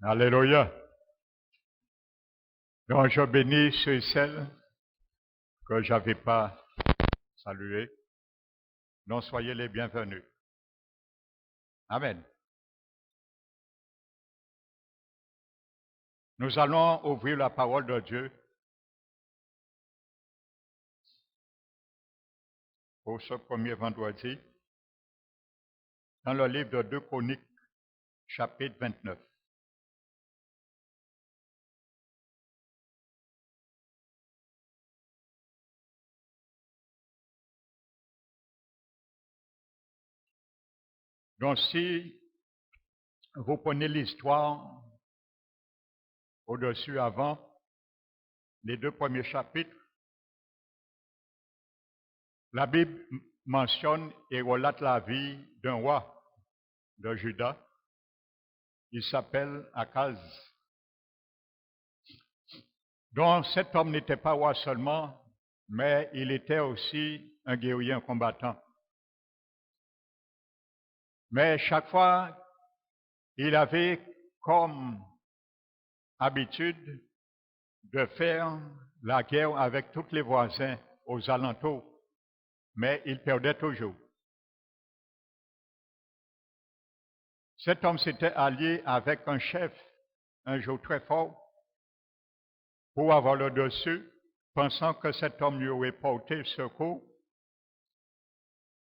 Alléluia. Donc je bénis ceux et celles que je n'avais pas salués. Donc soyez les bienvenus. Amen. Nous allons ouvrir la parole de Dieu pour ce premier vendredi dans le livre de 2 Chroniques, chapitre 29. Donc si vous prenez l'histoire au-dessus avant, les 2 premiers chapitres, la Bible mentionne et relate la vie d'un roi de Juda. Il s'appelle Akaz. Donc cet homme n'était pas roi seulement, mais il était aussi un guerrier, un combattant. Mais chaque fois, il avait comme habitude de faire la guerre avec tous les voisins aux alentours, mais il perdait toujours. Cet homme s'était allié avec un chef un jour très fort pour avoir le dessus, pensant que cet homme lui aurait porté secours,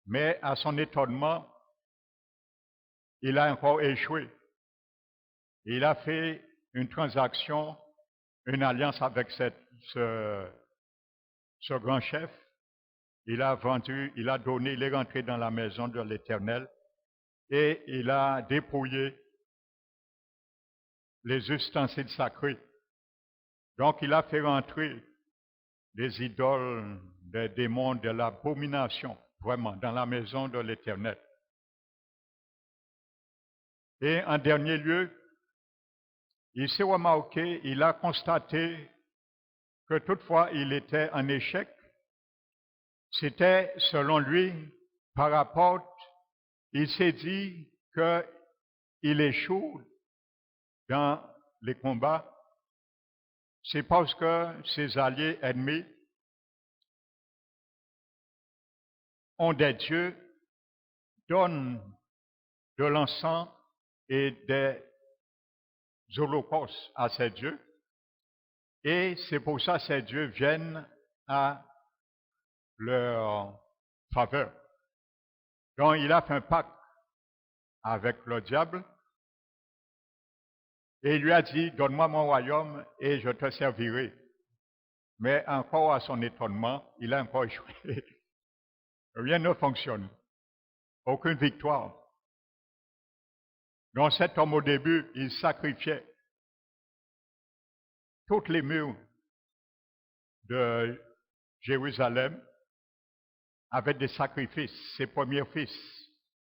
mais à son étonnement, il a encore échoué. Il a fait une transaction, une alliance avec ce grand chef. Il a vendu, il a donné, il est rentré dans la maison de l'Éternel et il a dépouillé les ustensiles sacrés. Donc il a fait rentrer des idoles, des démons, de l'abomination, vraiment, dans la maison de l'Éternel. Et en dernier lieu, il s'est remarqué, il a constaté que toutefois il était en échec. C'était, selon lui, par rapport, il s'est dit qu'il échoue dans les combats. C'est parce que ses alliés ennemis ont des dieux, donnent de l'encens et des holocaustes à ces dieux. Et c'est pour ça que ces dieux viennent à leur faveur. Donc il a fait un pacte avec le diable et il lui a dit, donne-moi mon royaume et je te servirai. Mais encore à son étonnement, il a encore échoué. Rien ne fonctionne. Aucune victoire. Donc cet homme au début, il sacrifiait toutes les murs de Jérusalem avec des sacrifices. Ses premiers fils,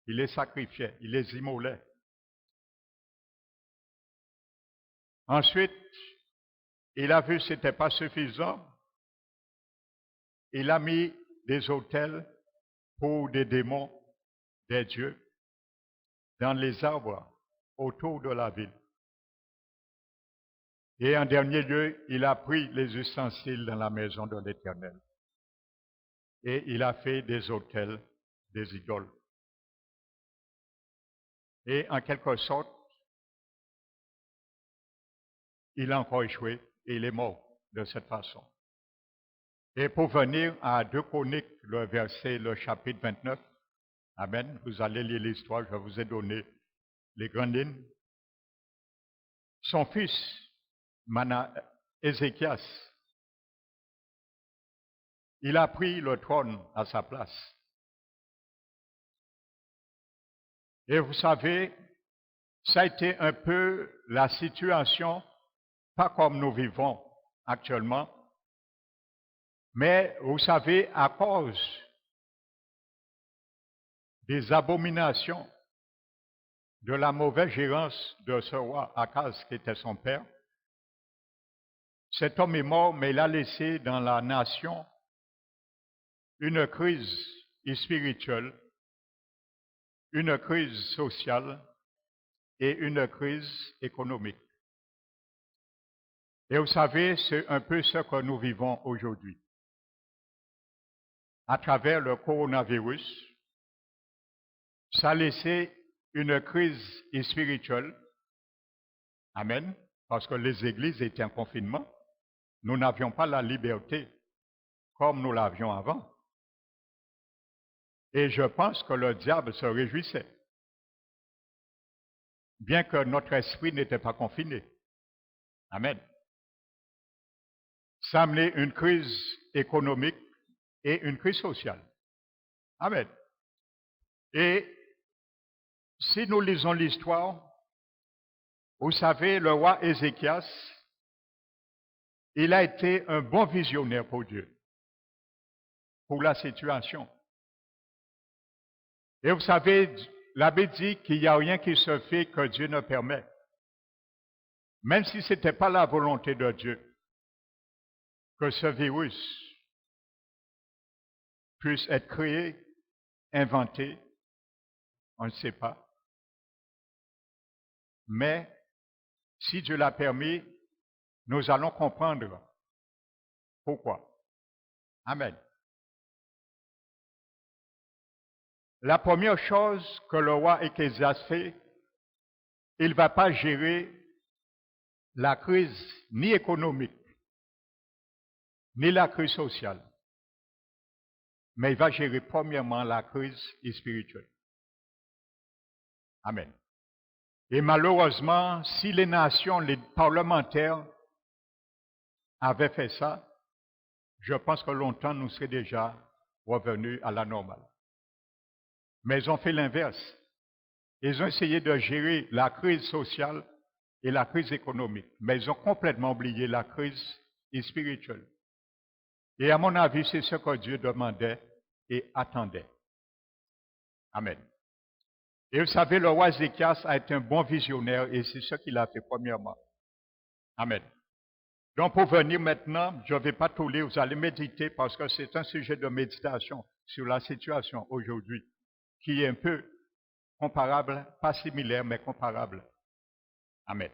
il les sacrifiait, il les immolait. Ensuite, il a vu que ce n'était pas suffisant. Il a mis des autels pour des démons, des dieux, dans les arbres autour de la ville. Et en dernier lieu, il a pris les ustensiles dans la maison de l'Éternel. Et il a fait des autels, des idoles. Et en quelque sorte, il a encore échoué et il est mort de cette façon. Et pour venir à 2 Chroniques, le chapitre 29, Amen, vous allez lire l'histoire, je vous ai donné les grandes lignes. Son fils, Ézéchias, il a pris le trône à sa place. Et vous savez, ça a été un peu la situation, pas comme nous vivons actuellement, mais vous savez, à cause des abominations, de la mauvaise gérance de ce roi Akaz, qui était son père, cet homme est mort, mais il a laissé dans la nation une crise spirituelle, une crise sociale et une crise économique. Et vous savez, c'est un peu ce que nous vivons aujourd'hui. À travers le coronavirus, ça a laissé une crise spirituelle. Amen. Parce que les églises étaient en confinement. Nous n'avions pas la liberté comme nous l'avions avant. Et je pense que le diable se réjouissait, bien que notre esprit n'était pas confiné. Amen. Ça a amené une crise économique et une crise sociale. Amen. Et si nous lisons l'histoire, vous savez, le roi Ézéchias, il a été un bon visionnaire pour Dieu, pour la situation. Et vous savez, la Bible dit qu'il n'y a rien qui se fait que Dieu ne permet. Même si ce n'était pas la volonté de Dieu, que ce virus puisse être créé, inventé, on ne sait pas. Mais si Dieu l'a permis, nous allons comprendre pourquoi. Amen. La première chose que le roi Ézéchias fait, il ne va pas gérer la crise ni économique, ni la crise sociale, mais il va gérer premièrement la crise spirituelle. Amen. Et malheureusement, si les nations, les parlementaires avaient fait ça, je pense que longtemps nous serions déjà revenus à la normale. Mais ils ont fait l'inverse. Ils ont essayé de gérer la crise sociale et la crise économique, mais ils ont complètement oublié la crise spirituelle. Et à mon avis, c'est ce que Dieu demandait et attendait. Amen. Et vous savez, le roi Ézéchias a été un bon visionnaire et c'est ce qu'il a fait premièrement. Amen. Donc pour venir maintenant, je ne vais pas tout lire, vous allez méditer parce que c'est un sujet de méditation sur la situation aujourd'hui qui est un peu comparable, pas similaire, mais comparable. Amen.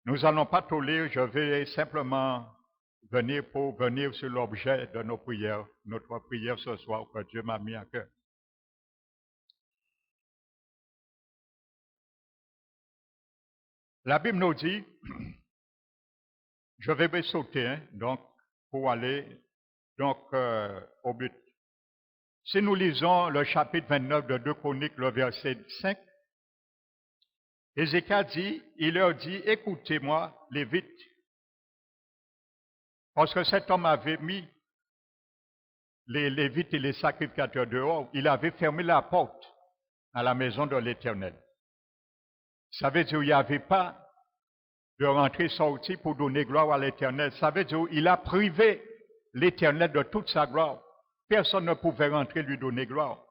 Nous n'allons pas tout lire, je vais simplement venir sur l'objet de nos prières, notre prière ce soir que Dieu m'a mis à cœur. La Bible nous dit, je vais sauter, donc, pour aller au but. Si nous lisons le chapitre 29 de 2 Chroniques, le verset 5, Ézéchias dit, il leur dit, écoutez-moi, Lévites, parce que cet homme avait mis les Lévites et les sacrificateurs dehors, il avait fermé la porte à la maison de l'Éternel. Ça veut dire qu'il n'y avait pas de rentrer-sortie pour donner gloire à l'Éternel. Ça veut dire qu'il a privé l'Éternel de toute sa gloire. Personne ne pouvait rentrer lui donner gloire.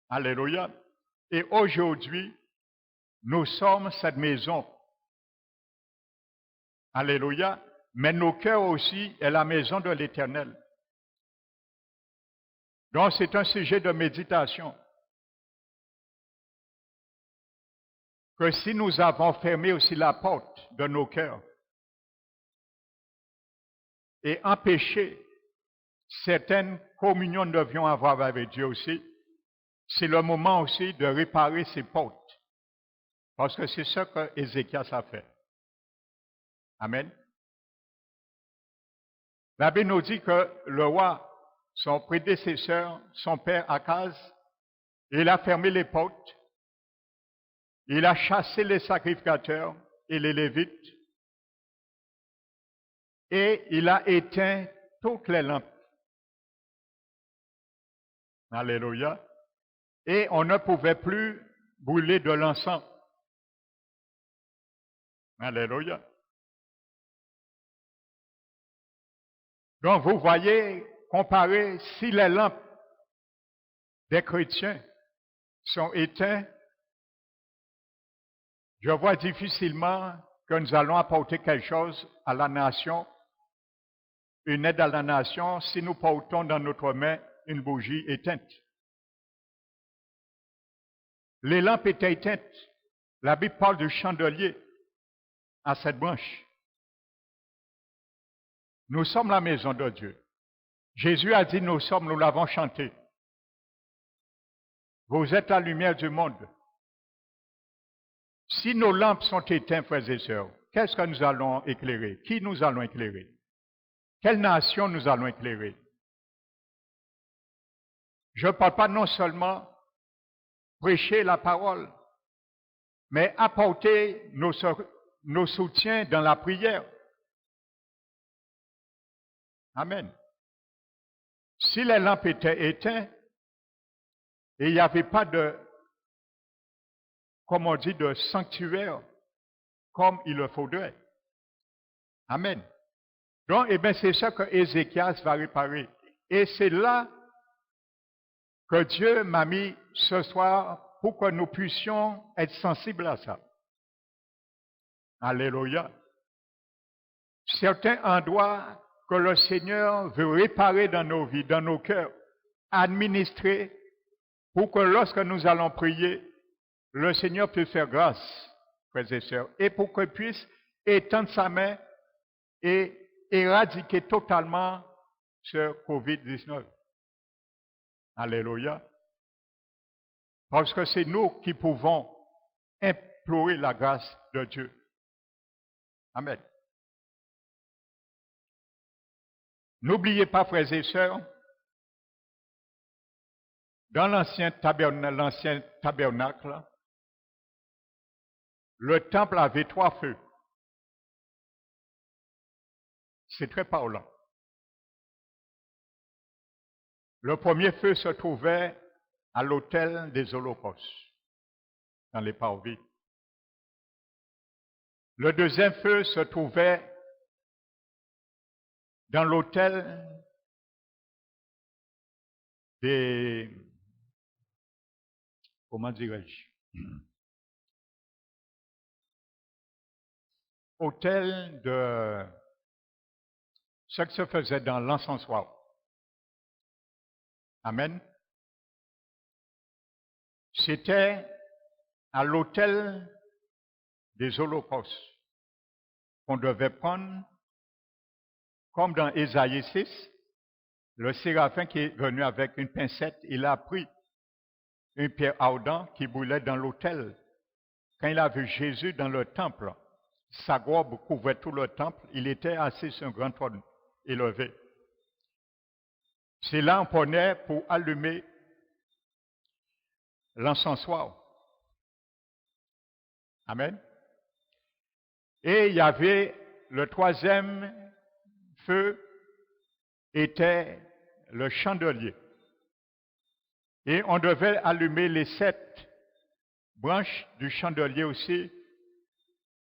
Alléluia. Et aujourd'hui, nous sommes cette maison. Alléluia. Mais nos cœurs aussi est la maison de l'Éternel. Donc c'est un sujet de méditation. Que si nous avons fermé aussi la porte de nos cœurs et empêché certaines communions nous devions avoir avec Dieu aussi, c'est le moment aussi de réparer ces portes. Parce que c'est ce que Ézéchias a fait. Amen. La Bible nous dit que le roi, son prédécesseur, son père Akaz, il a fermé les portes, il a chassé les sacrificateurs et les Lévites, et il a éteint toutes les lampes. Alléluia. Et on ne pouvait plus brûler de l'encens. Alléluia. Donc vous voyez, comparez, si les lampes des chrétiens sont éteintes, je vois difficilement que nous allons apporter quelque chose à la nation, une aide à la nation, si nous portons dans notre main une bougie éteinte. Les lampes étaient éteintes. La Bible parle du chandelier à cette branche. Nous sommes la maison de Dieu. Jésus a dit, nous l'avons chanté. Vous êtes la lumière du monde. Si nos lampes sont éteintes, frères et sœurs, qu'est-ce que nous allons éclairer? Qui nous allons éclairer? Quelle nation nous allons éclairer? Je ne parle pas non seulement prêcher la parole, mais apporter nos soutiens dans la prière. Amen. Si les lampes étaient éteintes et il n'y avait pas de, comme on dit, de sanctuaire comme il le faudrait. Amen. Donc, eh bien, c'est ça que Ézéchias va réparer. Et c'est là que Dieu m'a mis ce soir pour que nous puissions être sensibles à ça. Alléluia. Certains endroits que le Seigneur veut réparer dans nos vies, dans nos cœurs, administrer pour que lorsque nous allons prier, le Seigneur puisse faire grâce, frères et sœurs, et pour qu'il puisse étendre sa main et éradiquer totalement ce COVID-19. Alléluia. Parce que c'est nous qui pouvons implorer la grâce de Dieu. Amen. N'oubliez pas, frères et sœurs, dans l'ancien tabernacle, le temple avait 3 feux. C'est très parlant. Le premier feu se trouvait à l'autel des holocaustes, dans les parvis. Le deuxième feu se trouvait dans l'autel des, comment dirais-je, autel de ce qui se faisait dans l'encensoir. Amen. C'était à l'autel des holocaustes qu'on devait prendre, comme dans Ésaïe 6, le séraphin qui est venu avec une pincette, il a pris une pierre ardente qui brûlait dans l'autel. Quand il a vu Jésus dans le temple, sa robe couvrait tout le temple, il était assis sur un grand trône élevé. C'est là qu'on prenait pour allumer l'encensoir. Amen. Et il y avait le troisième feu, était le chandelier. Et on devait allumer les 7 branches du chandelier aussi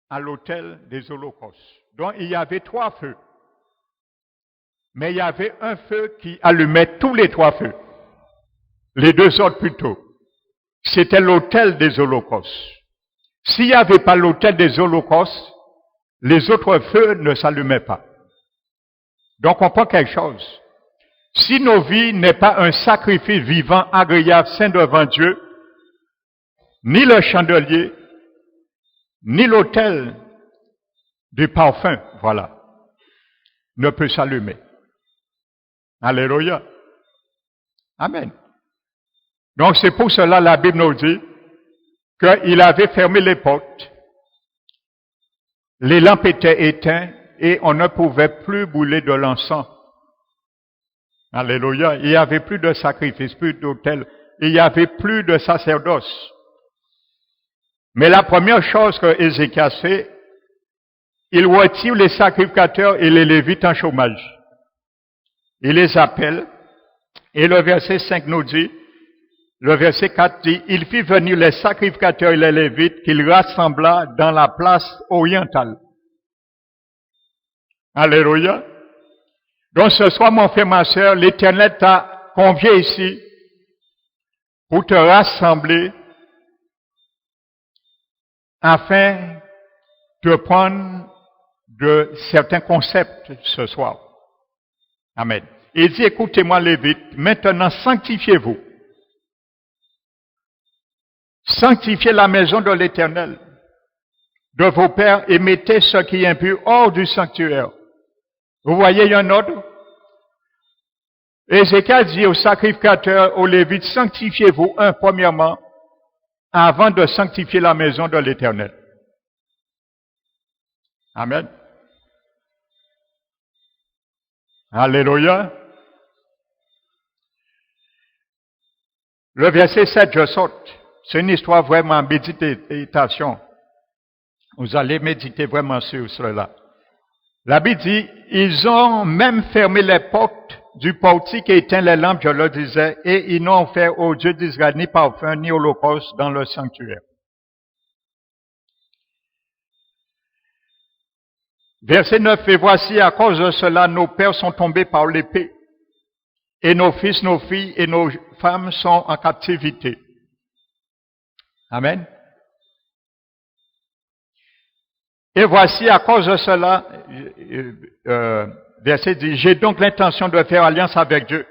à l'autel des holocaustes. Donc il y avait 3 feux. Mais il y avait un feu qui allumait tous les 3 feux. Les 2 autres plutôt. C'était l'autel des holocaustes. S'il n'y avait pas l'autel des holocaustes, les autres feux ne s'allumaient pas. Donc on prend quelque chose. Si nos vies n'est pas un sacrifice vivant, agréable, saint devant Dieu, ni le chandelier, ni l'autel du parfum, voilà, ne peut s'allumer. Alléluia. Amen. Donc c'est pour cela la Bible nous dit qu'il avait fermé les portes, les lampes étaient éteintes et on ne pouvait plus brûler de l'encens. Alléluia. Il n'y avait plus de sacrifice, plus d'autel, il n'y avait plus de sacerdoce. Mais la première chose que Ézéchias fait, il retire les sacrificateurs et les lévites en chômage. Il les appelle, et le verset 5 nous dit, le verset 4 dit, il fit venir les sacrificateurs et les lévites qu'il rassembla dans la place orientale. Alléluia. Donc ce soir, mon frère, ma soeur, l'Éternel t'a convié ici pour te rassembler afin de prendre de certains concepts ce soir. Amen. Il dit, écoutez-moi, Lévite, maintenant sanctifiez-vous. Sanctifiez la maison de l'Éternel, de vos pères, et mettez ce qui est impur hors du sanctuaire. Vous voyez, il y a un ordre. Ézéchiel dit aux sacrificateurs, aux Lévites, sanctifiez-vous, premièrement, avant de sanctifier la maison de l'Éternel. Amen. Alléluia. Le verset 7, je saute. C'est une histoire vraiment méditation. Vous allez méditer vraiment sur cela. La Bible dit, ils ont même fermé les portes du portique et éteint les lampes, je le disais, et ils n'ont offert au Dieu d'Israël ni parfum ni holocauste dans le sanctuaire. Verset 9, et voici, à cause de cela, nos pères sont tombés par l'épée, et nos fils, nos filles et nos femmes sont en captivité. Amen. Et voici, à cause de cela, verset 10, j'ai donc l'intention de faire alliance avec Dieu.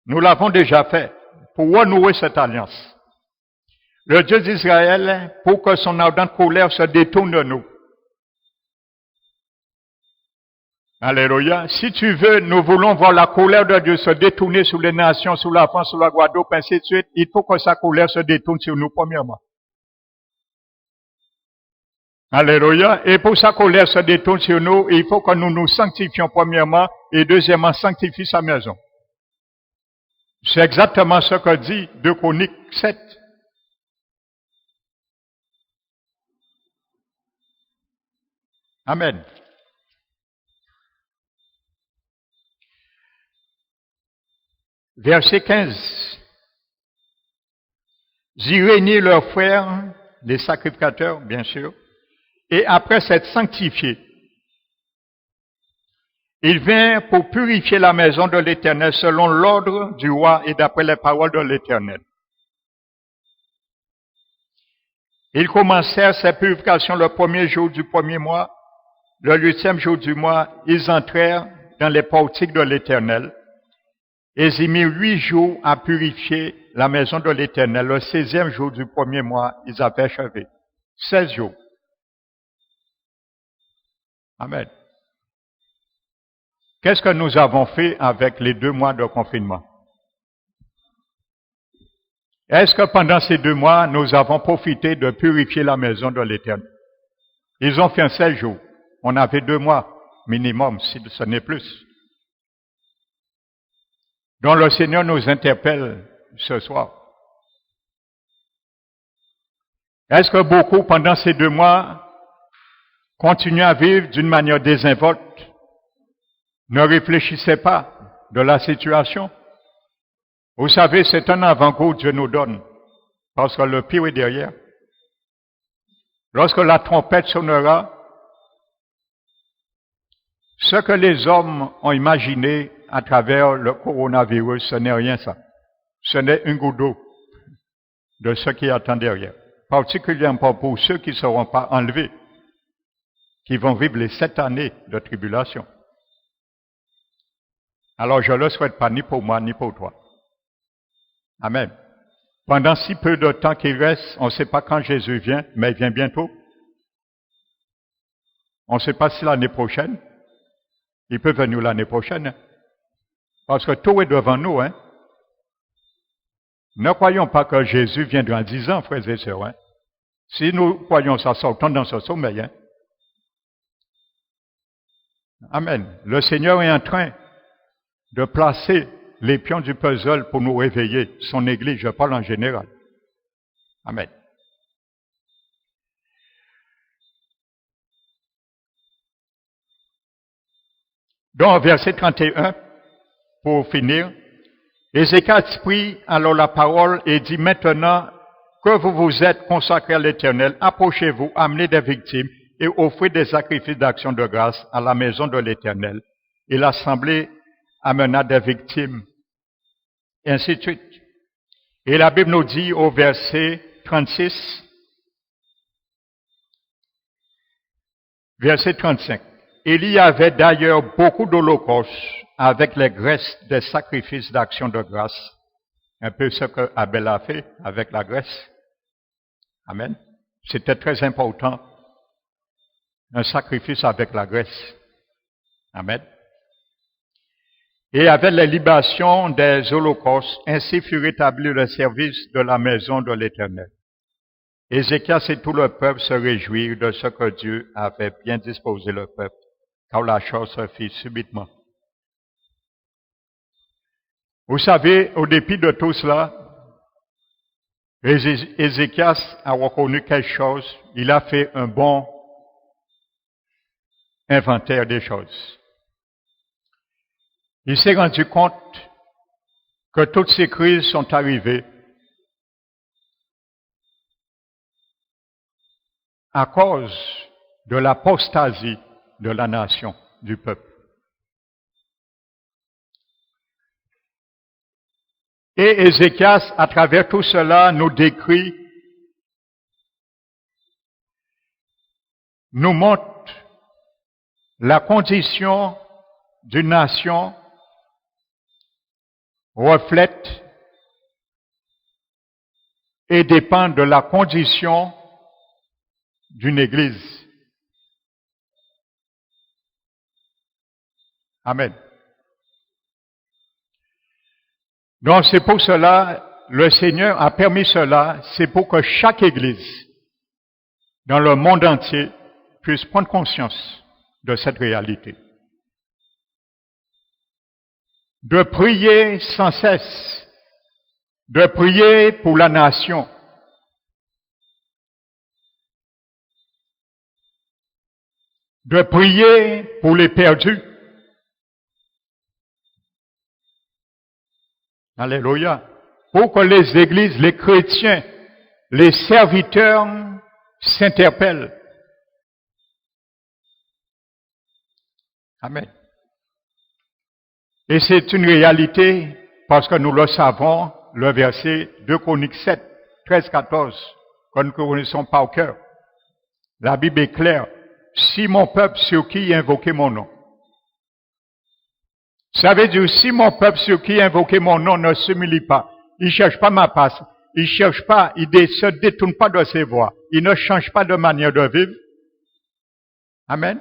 Nous l'avons déjà fait pour renouer cette alliance. Le Dieu d'Israël, pour que son ardente colère se détourne de nous. Alléluia. Si tu veux, nous voulons voir la colère de Dieu se détourner sur les nations, sur la France, sur la Guadeloupe, ainsi de suite. Il faut que sa colère se détourne sur nous, premièrement. Alléluia. Et pour sa colère se détourne sur nous, il faut que nous nous sanctifions premièrement et deuxièmement, sanctifie sa maison. C'est exactement ce que dit 2 Chroniques 7. Amen. Verset 15. J'y réunis leurs frères, les sacrificateurs, bien sûr, et après s'être sanctifiés, il vient pour purifier la maison de l'Éternel selon l'ordre du roi et d'après les paroles de l'Éternel. Ils commencèrent ces purifications le premier jour du premier mois. Le 8e jour du mois, ils entrèrent dans les portiques de l'Éternel. Et ils mirent 8 jours à purifier la maison de l'Éternel. Le 16e jour du premier mois, ils avaient achevé. 16 jours. Amen. Qu'est-ce que nous avons fait avec les 2 mois de confinement? Est-ce que pendant ces 2 mois, nous avons profité de purifier la maison de l'Éternel? Ils ont fait un 16 jours. On avait 2 mois minimum, si ce n'est plus. Donc le Seigneur nous interpelle ce soir. Est-ce que beaucoup, pendant ces 2 mois, continuent à vivre d'une manière désinvolte, ne réfléchissaient pas de la situation? Vous savez, c'est un avant-goût que Dieu nous donne, parce que le pire est derrière. Lorsque la trompette sonnera, ce que les hommes ont imaginé à travers le coronavirus, ce n'est rien ça. Ce n'est une goutte d'eau de ce qui attend derrière. Particulièrement pour ceux qui ne seront pas enlevés, qui vont vivre les 7 années de tribulation. Alors je ne le souhaite pas ni pour moi ni pour toi. Amen. Pendant si peu de temps qu'il reste, on ne sait pas quand Jésus vient, mais il vient bientôt. On ne sait pas si l'année prochaine. Il peut venir l'année prochaine. Parce que tout est devant nous. Hein. Ne croyons pas que Jésus viendra en 10 ans, frères et sœurs. Hein. Si nous croyons ça, sortons dans ce sommeil. Hein. Amen. Le Seigneur est en train de placer les pions du puzzle pour nous réveiller. Son Église, je parle en général. Amen. Donc, verset 31, pour finir, Ézéchiel prit alors la parole et dit, maintenant que vous vous êtes consacrés à l'Éternel, approchez-vous, amenez des victimes et offrez des sacrifices d'action de grâce à la maison de l'Éternel. Et l'assemblée amena des victimes, et ainsi de suite. Et la Bible nous dit au verset 36, verset 35, il y avait d'ailleurs beaucoup d'holocaustes avec les graisses des sacrifices d'action de grâce, un peu ce que Abel a fait avec la graisse. Amen. C'était très important, un sacrifice avec la graisse. Amen. et avec les libations des holocaustes, ainsi fut rétabli le service de la maison de l'Éternel. Ézéchias et tout le peuple se réjouirent de ce que Dieu avait bien disposé le peuple, car la chose se fit subitement. Vous savez, au dépit de tout cela, Ézéchias a reconnu quelque chose, il a fait un bon inventaire des choses. Il s'est rendu compte que toutes ces crises sont arrivées à cause de l'apostasie de la nation, du peuple. Et Ézéchias, à travers tout cela, nous décrit, nous montre la condition d'une nation reflète et dépend de la condition d'une église. Amen. Donc c'est pour cela, le Seigneur a permis cela, c'est pour que chaque église dans le monde entier puisse prendre conscience de cette réalité. De prier sans cesse, de prier pour la nation. De prier pour les perdus. Alléluia. Pour que les églises, les chrétiens, les serviteurs s'interpellent. Amen. Et c'est une réalité parce que nous le savons, le verset 2 Chroniques 7, 13-14, que nous connaissons par cœur. La Bible est claire. Si mon peuple sur qui invoquait mon nom. Ça veut dire, si mon peuple sur qui invoquait mon nom ne s'humilie pas, il ne cherche pas ma passe, il ne cherche pas, il ne se détourne pas de ses voies, il ne change pas de manière de vivre. Amen.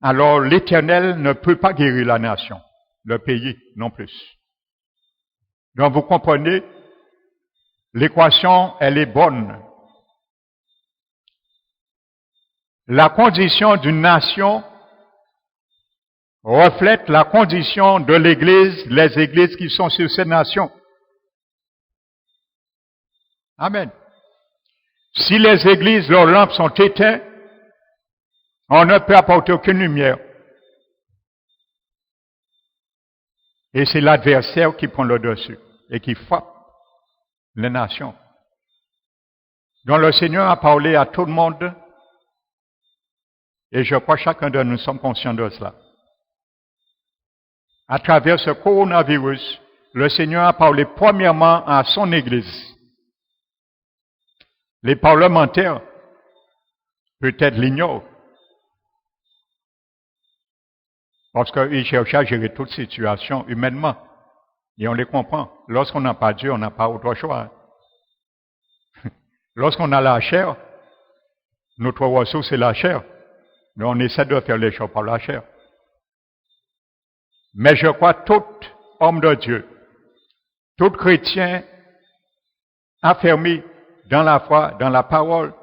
Alors l'Éternel ne peut pas guérir la nation, le pays non plus. Donc vous comprenez, l'équation, elle est bonne. La condition d'une nation reflète la condition de l'Église, les églises qui sont sur ces nations. Amen. Si les églises, leurs lampes sont éteintes, on ne peut apporter aucune lumière. Et c'est l'adversaire qui prend le dessus et qui frappe les nations. Donc le Seigneur a parlé à tout le monde et je crois que chacun de nous sommes conscients de cela. À travers ce coronavirus, le Seigneur a parlé premièrement à son Église. Les parlementaires, peut-être l'ignorent, parce qu'ils cherchent à gérer toute situation humainement. Et on les comprend. Lorsqu'on n'a pas Dieu, on n'a pas autre choix. Lorsqu'on a la chair, notre ressource c'est la chair. Mais on essaie de faire les choses par la chair. Mais je crois que tout homme de Dieu, tout chrétien affermi dans la foi, dans la parole,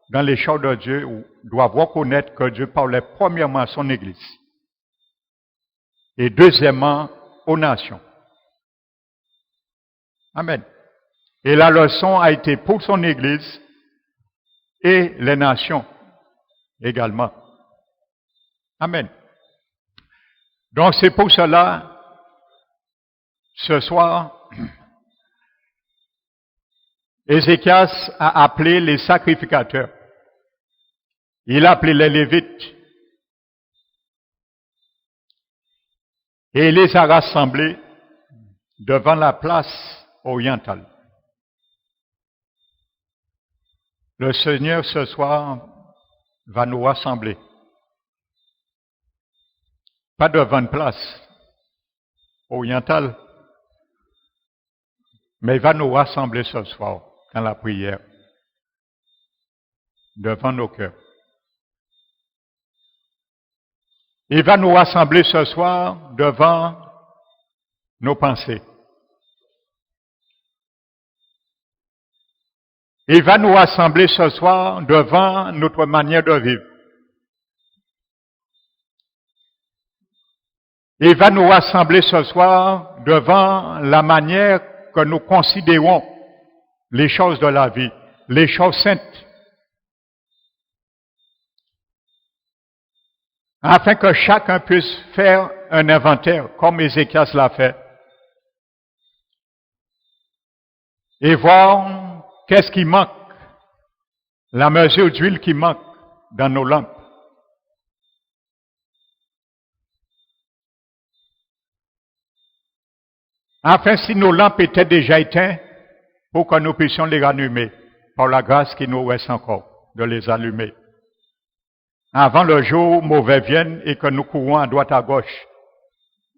dans les choses de Dieu, doit reconnaître que Dieu parlait premièrement à son Église. Et deuxièmement, aux nations. Amen. Et la leçon a été pour son Église et les nations également. Amen. Donc c'est pour cela, ce soir, Ézéchias a appelé les sacrificateurs. Il a appelé les Lévites. Et il les a rassemblés devant la place orientale. Le Seigneur ce soir va nous rassembler. Pas devant une place orientale, mais il va nous rassembler ce soir dans la prière, devant nos cœurs. Il va nous rassembler ce soir devant nos pensées. Il va nous rassembler ce soir devant notre manière de vivre. Il va nous rassembler ce soir devant la manière que nous considérons les choses de la vie, les choses saintes, afin que chacun puisse faire un inventaire, comme Ézéchias l'a fait, et voir qu'est-ce qui manque, la mesure d'huile qui manque dans nos lampes. Enfin, si nos lampes étaient déjà éteintes, pour que nous puissions les rallumer, par la grâce qui nous reste encore de les allumer. Avant le jour mauvais vienne et que nous courons à droite à gauche,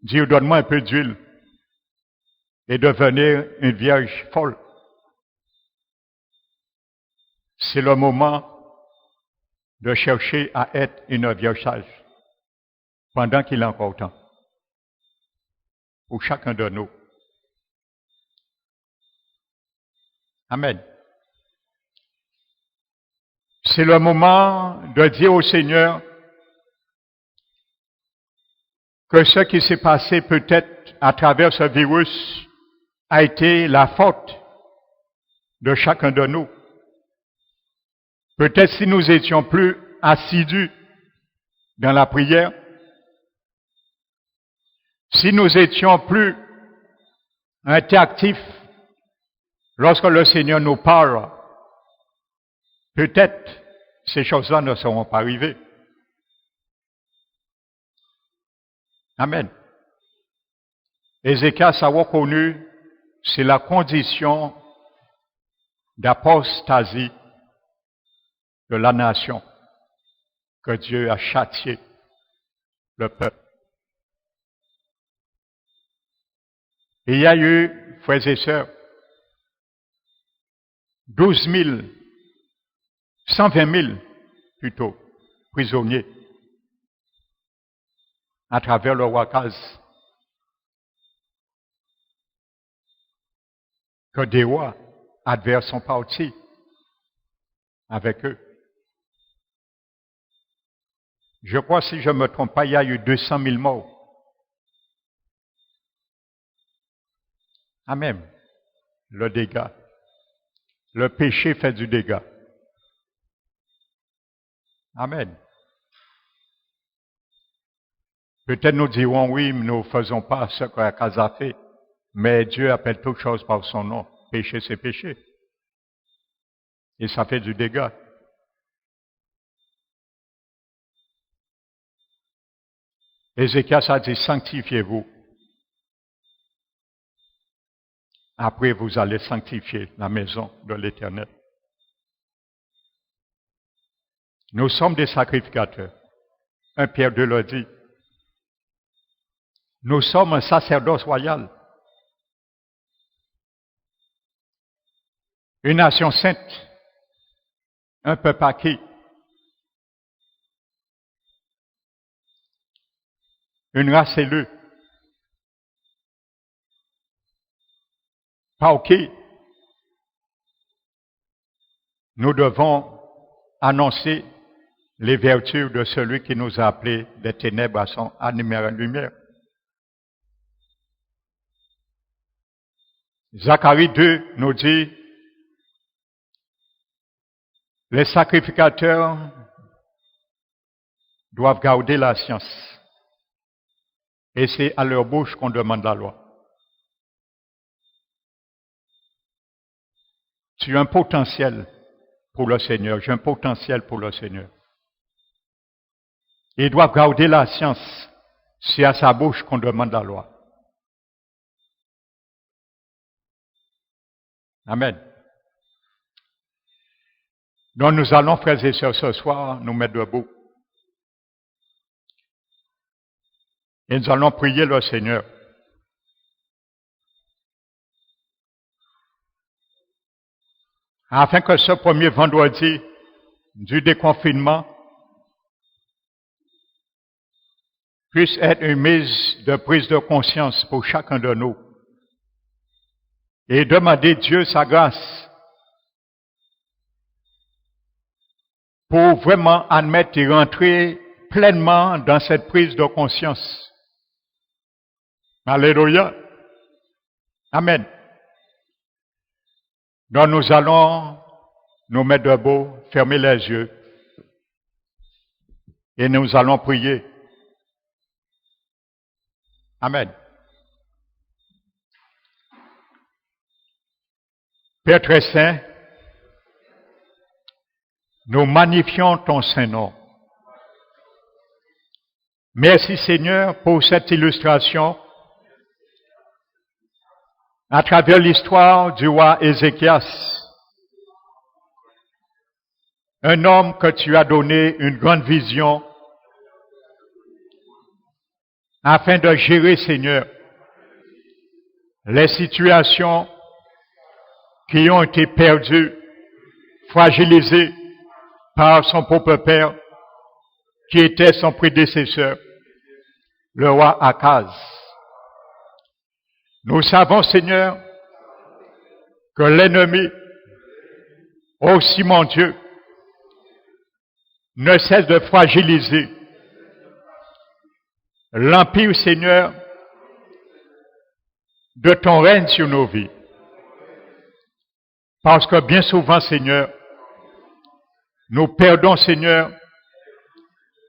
dire donne-moi un peu d'huile et devenir une vierge folle. C'est le moment de chercher à être une vierge sage pendant qu'il est encore temps pour chacun de nous. Amen. C'est le moment de dire au Seigneur que ce qui s'est passé peut-être à travers ce virus a été la faute de chacun de nous. Peut-être si nous étions plus assidus dans la prière, si nous étions plus interactifs lorsque le Seigneur nous parle, peut-être ces choses-là ne seront pas arrivées. Amen. Ézéchias a reconnu, c'est la condition d'apostasie de la nation que Dieu a châtié le peuple. Et il y a eu, frères et sœurs, 12 000, 120 000 plutôt, prisonniers à travers le roi Kaz, que des rois adverses sont partis avec eux. Je crois, si je ne me trompe pas, il y a eu 200 000 morts. Amen. Le dégât. Le péché fait du dégât. Amen. Peut-être nous dirons oui, mais nous ne faisons pas ce que Akaz a fait. Mais Dieu appelle toute chose par son nom. Péché, c'est péché. Et ça fait du dégât. Ézéchias a dit, sanctifiez-vous. Après, vous allez sanctifier la maison de l'Éternel. Nous sommes des sacrificateurs. 1 Pierre 2 le dit. Nous sommes un sacerdoce royal. Une nation sainte. Un peuple acquis. Une race élue. Par qui nous devons annoncer les vertus de celui qui nous a appelés des ténèbres à son animer lumière. Zacharie 2 nous dit, les sacrificateurs doivent garder la science. Et c'est à leur bouche qu'on demande la loi. Tu as un potentiel pour le Seigneur, j'ai un potentiel pour le Seigneur. Ils doivent garder la science. C'est à sa bouche qu'on demande la loi. Amen. Donc nous allons, frères et sœurs, ce soir, nous mettre debout. Et nous allons prier le Seigneur. Afin que ce premier vendredi du déconfinement puisse être une mise de prise de conscience pour chacun de nous. Et demander Dieu sa grâce pour vraiment admettre et rentrer pleinement dans cette prise de conscience. Alléluia. Amen. Donc nous allons nous mettre debout, fermer les yeux et nous allons prier. Amen. Père très saint, nous magnifions ton saint nom. Merci Seigneur pour cette illustration à travers l'histoire du roi Ézéchias, un homme que tu as donné une grande vision afin de gérer, Seigneur, les situations qui ont été perdues, fragilisées par son propre père, qui était son prédécesseur, le roi Akaz. Nous savons, Seigneur, que l'ennemi, aussi mon Dieu, ne cesse de fragiliser l'empire, Seigneur, de ton règne sur nos vies. Parce que bien souvent, Seigneur, nous perdons, Seigneur,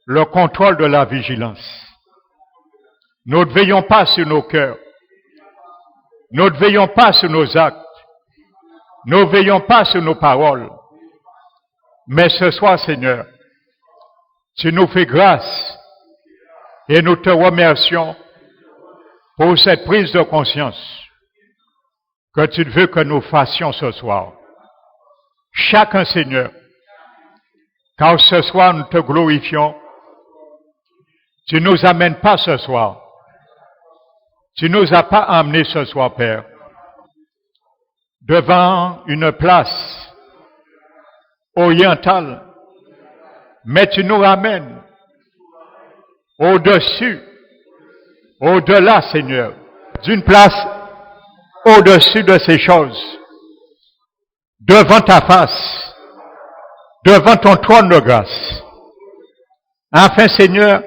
le contrôle de la vigilance. Nous ne veillons pas sur nos cœurs. Nous ne veillons pas sur nos actes. Nous ne veillons pas sur nos paroles. Mais ce soir, Seigneur, tu nous fais grâce et nous te remercions pour cette prise de conscience que tu veux que nous fassions ce soir. Chacun, Seigneur, car ce soir nous te glorifions. Tu ne nous amènes pas ce soir. Tu ne nous as pas amenés ce soir, Père, devant une place orientale, mais tu nous ramènes au-dessus, au-delà, Seigneur, d'une place au-dessus de ces choses, devant ta face, devant ton trône de grâce, afin, Seigneur,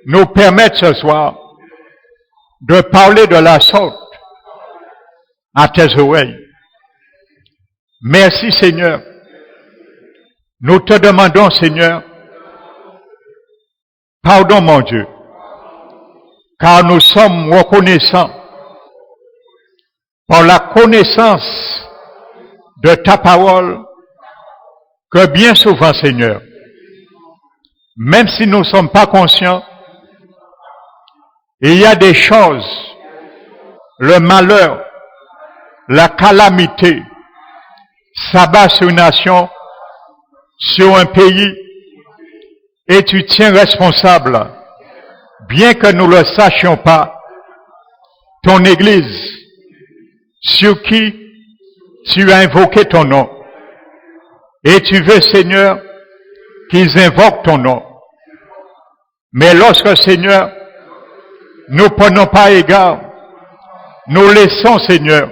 nous permettre ce soir de parler de la sorte à tes oreilles. Merci, Seigneur. Nous te demandons, Seigneur, pardon, mon Dieu, car nous sommes reconnaissants pour la connaissance de ta parole que bien souvent, Seigneur, même si nous ne sommes pas conscients, il y a des choses, le malheur, la calamité s'abat sur une nation, sur un pays, et tu tiens responsable, bien que nous ne le sachions pas, ton Église, sur qui tu as invoqué ton nom. Et tu veux, Seigneur, qu'ils invoquent ton nom. Mais lorsque, Seigneur, nous ne prenons pas égard, nous laissons, Seigneur,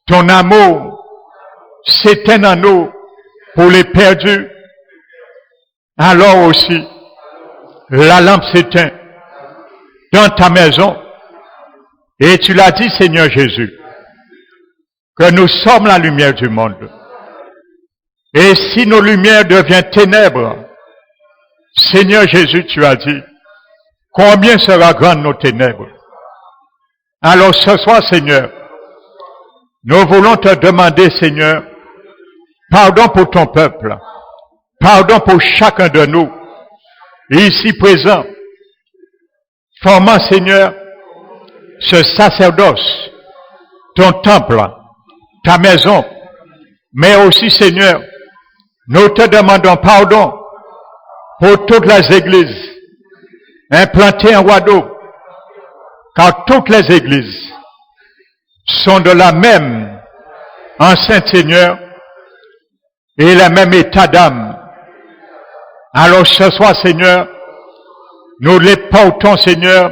ton amour s'éteindre en nous pour les perdus. Alors aussi, la lampe s'éteint dans ta maison. Et tu l'as dit, Seigneur Jésus, que nous sommes la lumière du monde. Et si nos lumières deviennent ténèbres, Seigneur Jésus, tu as dit, combien sera grande nos ténèbres? Alors ce soir, Seigneur, nous voulons te demander, Seigneur, pardon pour ton peuple, pardon pour chacun de nous, ici présents, formant, Seigneur, ce sacerdoce, ton temple, ta maison, mais aussi, Seigneur, nous te demandons pardon pour toutes les églises implantées en Guadeloupe, car toutes les églises sont de la même enceinte, Seigneur, et le même état d'âme. Alors ce soir, Seigneur, Nous les portons, Seigneur,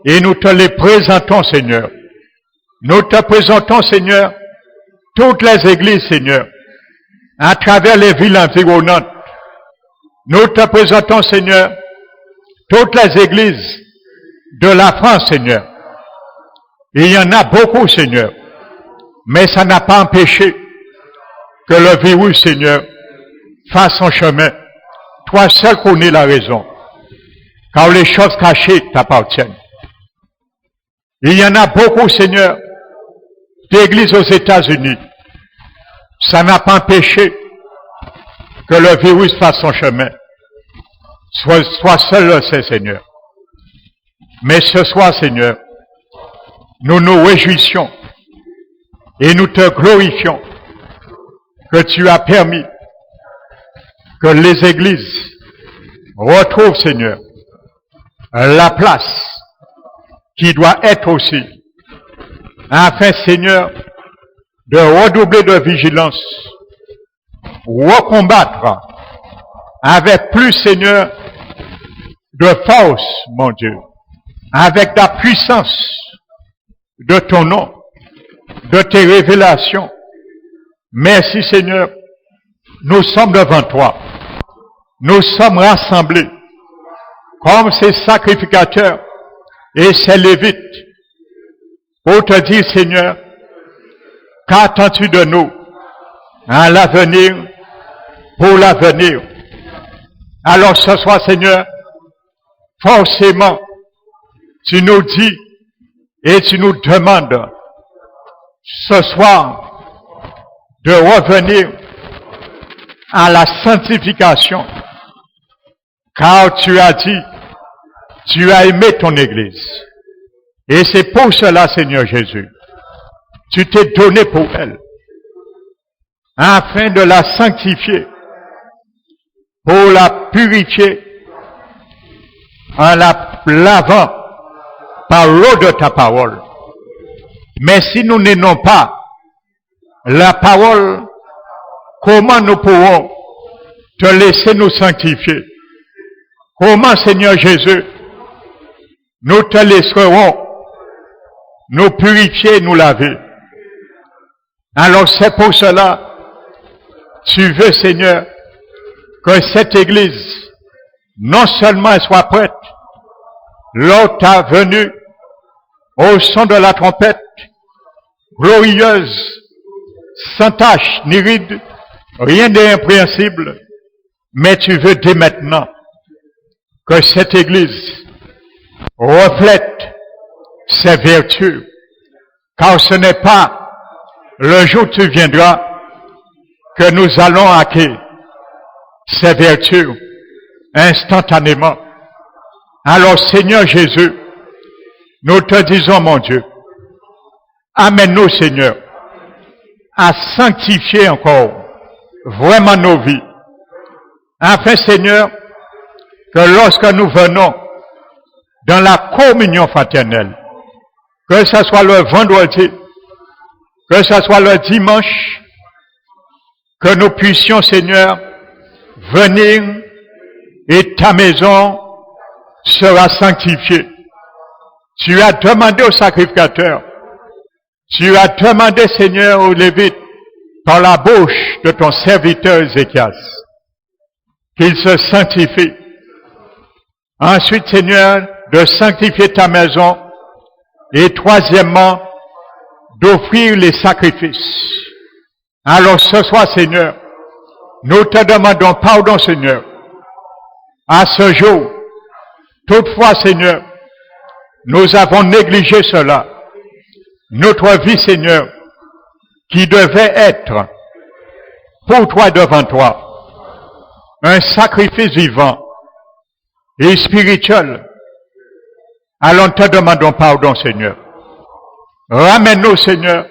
et nous te les présentons, Seigneur. Nous te présentons, Seigneur, toutes les églises, Seigneur, à travers les villes environnantes. Nous te présentons, Seigneur, toutes les églises de la France, Seigneur. Il y en a beaucoup, Seigneur, mais ça n'a pas empêché que le virus, Seigneur, fasse son chemin. Toi seul connais la raison, car les choses cachées t'appartiennent. Il y en a beaucoup, Seigneur, d'églises aux États-Unis. Ça n'a pas empêché que le virus fasse son chemin. Soit seul le sait, Seigneur. Mais ce soir, Seigneur, nous nous réjouissons et nous te glorifions que tu as permis que les églises retrouvent, Seigneur, la place qui doit être aussi, afin, Seigneur, de redoubler de vigilance, recombattre avec plus, Seigneur, de force, mon Dieu, avec la puissance de ton nom, de tes révélations. Merci, Seigneur, nous sommes devant toi. Nous sommes rassemblés comme ces sacrificateurs et ces lévites pour te dire, Seigneur, qu'attends-tu de nous à l'avenir, pour l'avenir? Alors ce soir, Seigneur, forcément, tu nous dis et tu nous demandes ce soir de revenir à la sanctification, car tu as dit, tu as aimé ton Église. Et c'est pour cela, Seigneur Jésus, tu t'es donné pour elle, afin de la sanctifier, pour la purifier, en la lavant par l'eau de ta parole. Mais si nous n'aimons pas la parole, comment nous pourrons te laisser nous sanctifier? Comment, Seigneur Jésus, nous te laisserons nous purifier, nous laver? Alors c'est pour cela, tu veux, Seigneur, que cette Église, non seulement elle soit prête, lors de ta venue, au son de la trompette, glorieuse, sans tache ni ride, rien d'impréhensible, mais tu veux dès maintenant que cette Église reflète ses vertus, car ce n'est pas le jour où tu viendras que nous allons acquérir ces vertus instantanément. Alors Seigneur Jésus, nous te disons, mon Dieu, amène-nous, Seigneur, à sanctifier encore vraiment nos vies, afin, Seigneur, que lorsque nous venons dans la communion fraternelle, que ce soit le vendredi, que ce soit le dimanche, que nous puissions, Seigneur, venir et ta maison sera sanctifiée. Tu as demandé aux sacrificateurs, tu as demandé, Seigneur, aux Lévites, par la bouche de ton serviteur Ézéchias, qu'il se sanctifie. Ensuite, Seigneur, de sanctifier ta maison. Et troisièmement, d'offrir les sacrifices. Alors ce soir, Seigneur, nous te demandons pardon, Seigneur, à ce jour. Toutefois, Seigneur, nous avons négligé cela. Notre vie, Seigneur, qui devait être pour toi, devant toi, un sacrifice vivant et spirituel. Alors nous te demandons pardon, Seigneur. Ramène-nous, Seigneur,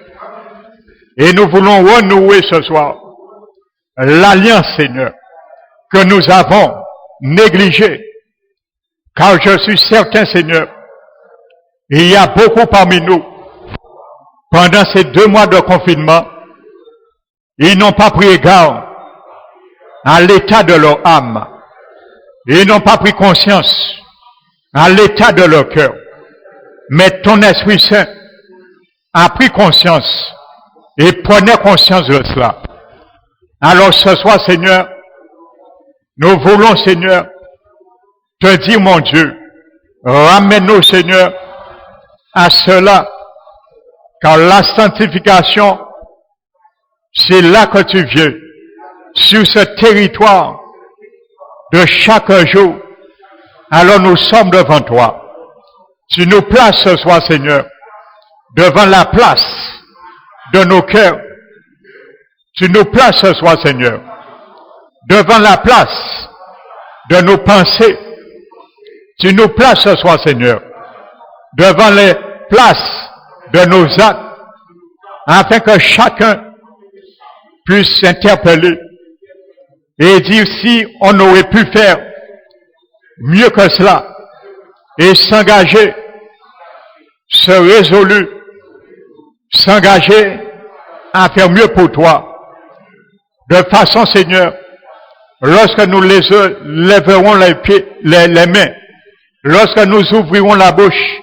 et nous voulons renouer ce soir l'alliance, Seigneur, que nous avons négligée. Car je suis certain, Seigneur, il y a beaucoup parmi nous, pendant ces 2 mois de confinement, ils n'ont pas pris égard à l'état de leur âme. Ils n'ont pas pris conscience à l'état de leur cœur. Mais ton Esprit Saint a pris conscience et prenait conscience de cela. Alors ce soir, Seigneur, nous voulons, Seigneur, te dire, mon Dieu, ramène-nous, Seigneur, à cela, car la sanctification, c'est là que tu viens, sur ce territoire de chaque jour. Alors nous sommes devant toi. Tu nous places ce soir, Seigneur, devant la place de nos cœurs. Tu nous places ce soir, Seigneur, devant la place de nos pensées. Tu nous places ce soir, Seigneur, devant les places de nos actes, afin que chacun puisse s'interpeller et dire si on aurait pu faire mieux que cela, et s'engager, se résoudre, s'engager à faire mieux pour toi. De façon, Seigneur, lorsque nous lèverons les pieds, les mains, lorsque nous ouvrirons la bouche,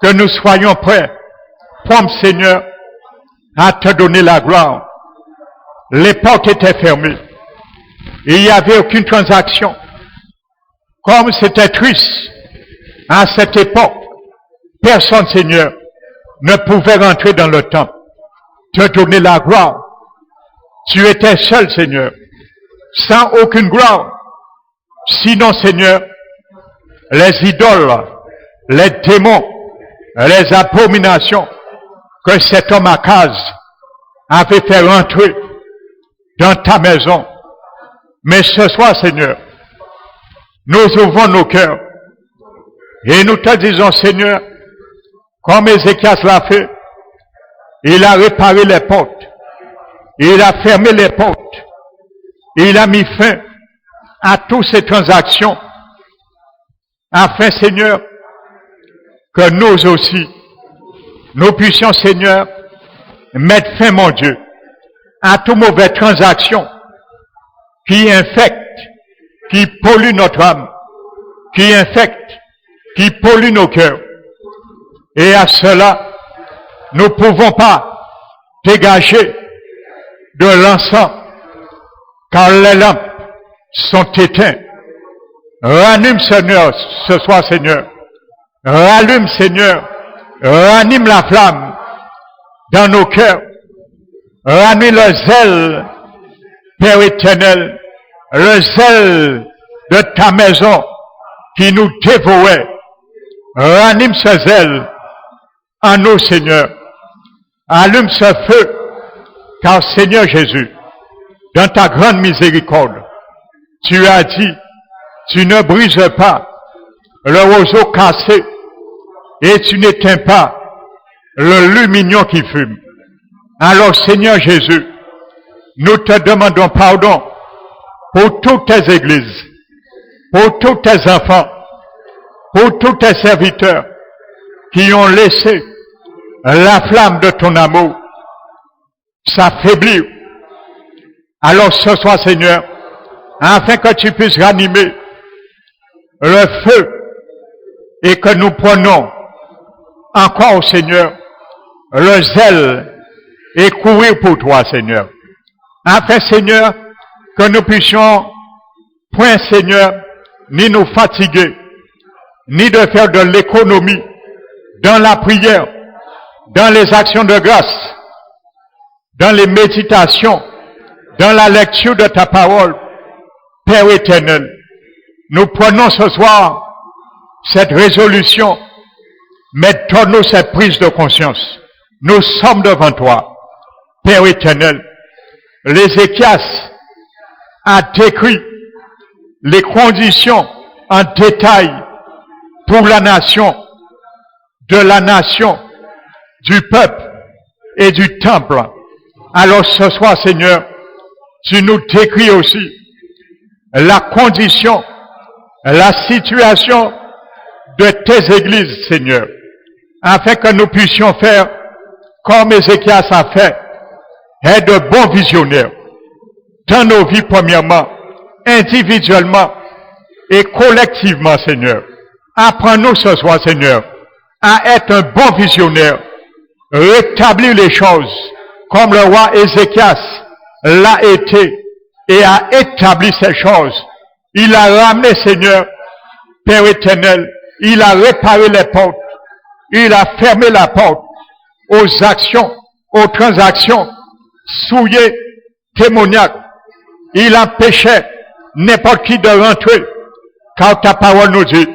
que nous soyons prêts, prompts, Seigneur, à te donner la gloire. Les portes étaient fermées. Il n'y avait aucune transaction. Comme c'était triste, à cette époque, personne, Seigneur, ne pouvait rentrer dans le temple, te donner la gloire. Tu étais seul, Seigneur, sans aucune gloire. Sinon, Seigneur, les idoles, les démons, les abominations que cet homme à case avait fait rentrer dans ta maison. Mais ce soir, Seigneur, nous ouvrons nos cœurs et nous te disons, Seigneur, comme Ézéchias l'a fait, il a réparé les portes, il a fermé les portes, il a mis fin à toutes ces transactions, afin, Seigneur, que nous aussi, nous puissions, Seigneur, mettre fin, mon Dieu, à toute mauvaise transaction qui infecte, qui pollue notre âme, qui infecte, qui pollue nos cœurs. Et à cela, nous ne pouvons pas dégager de l'encens, car les lampes sont éteintes. Ranime, Seigneur, ce soir, Seigneur. Rallume, Seigneur. Ranime la flamme dans nos cœurs. Ranime le zèle, Père éternel, le zèle de ta maison qui nous dévorait. Ranime ce zèle en nous, Seigneur. Allume ce feu, car Seigneur Jésus, dans ta grande miséricorde, tu as dit, tu ne brises pas le roseau cassé et tu n'éteins pas le lumignon qui fume. Alors, Seigneur Jésus, nous te demandons pardon pour toutes tes églises, pour tous tes enfants, pour tous tes serviteurs qui ont laissé la flamme de ton amour s'affaiblir. Alors ce soir, Seigneur, afin que tu puisses ranimer le feu et que nous prenions encore, Seigneur, le zèle et courir pour toi, Seigneur. Afin, Seigneur, que nous puissions point, Seigneur, ni nous fatiguer, ni de faire de l'économie dans la prière, dans les actions de grâce, dans les méditations, dans la lecture de ta parole. Père éternel, nous prenons ce soir cette résolution, mais donne-nous cette prise de conscience. Nous sommes devant toi, Père éternel. Ézéchias a décrit les conditions en détail pour la nation, du peuple et du temple. Alors ce soir, Seigneur, tu nous décris aussi la condition, la situation de tes églises, Seigneur, afin que nous puissions faire comme Ézéchias a fait, être de bons visionnaires dans nos vies, premièrement, individuellement et collectivement, Seigneur, Apprends-nous ce soir, Seigneur, à être un bon visionnaire, rétablir les choses comme le roi Ézéchias l'a été et a établi ces choses. Il a ramené, Seigneur, Père éternel, il a réparé les portes, il a fermé la porte aux actions, aux transactions souillées, démoniaques. Il empêchait n'importe qui de rentrer, car ta parole nous dit,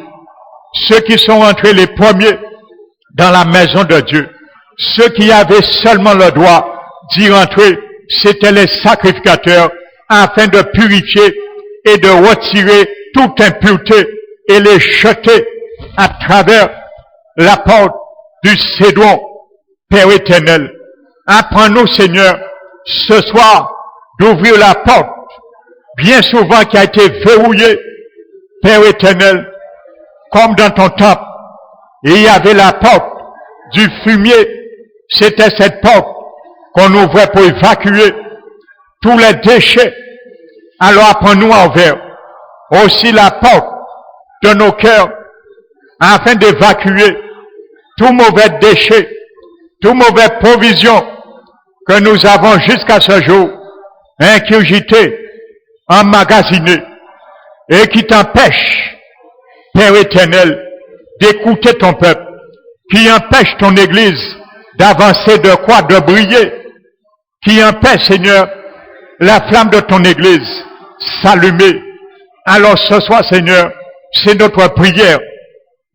ceux qui sont rentrés les premiers dans la maison de Dieu, ceux qui avaient seulement le droit d'y rentrer, c'étaient les sacrificateurs, afin de purifier et de retirer toute impureté et les jeter à travers la porte du Cédron. Père éternel, apprends-nous, Seigneur, ce soir, d'ouvrir la porte, bien souvent qui a été verrouillée, Père éternel, comme dans ton temple, il y avait la porte du fumier. C'était cette porte qu'on ouvrait pour évacuer tous les déchets. Alors apprends-nous à ouvrir aussi la porte de nos cœurs afin d'évacuer tout mauvais déchet, tout mauvais provision que nous avons jusqu'à ce jour ingurgité, emmagasiné et qui t'empêche, Père éternel, d'écouter ton peuple, qui empêche ton Église d'avancer, de quoi, de briller, qui empêche, Seigneur, la flamme de ton Église s'allumer. Alors ce soir, Seigneur, c'est notre prière.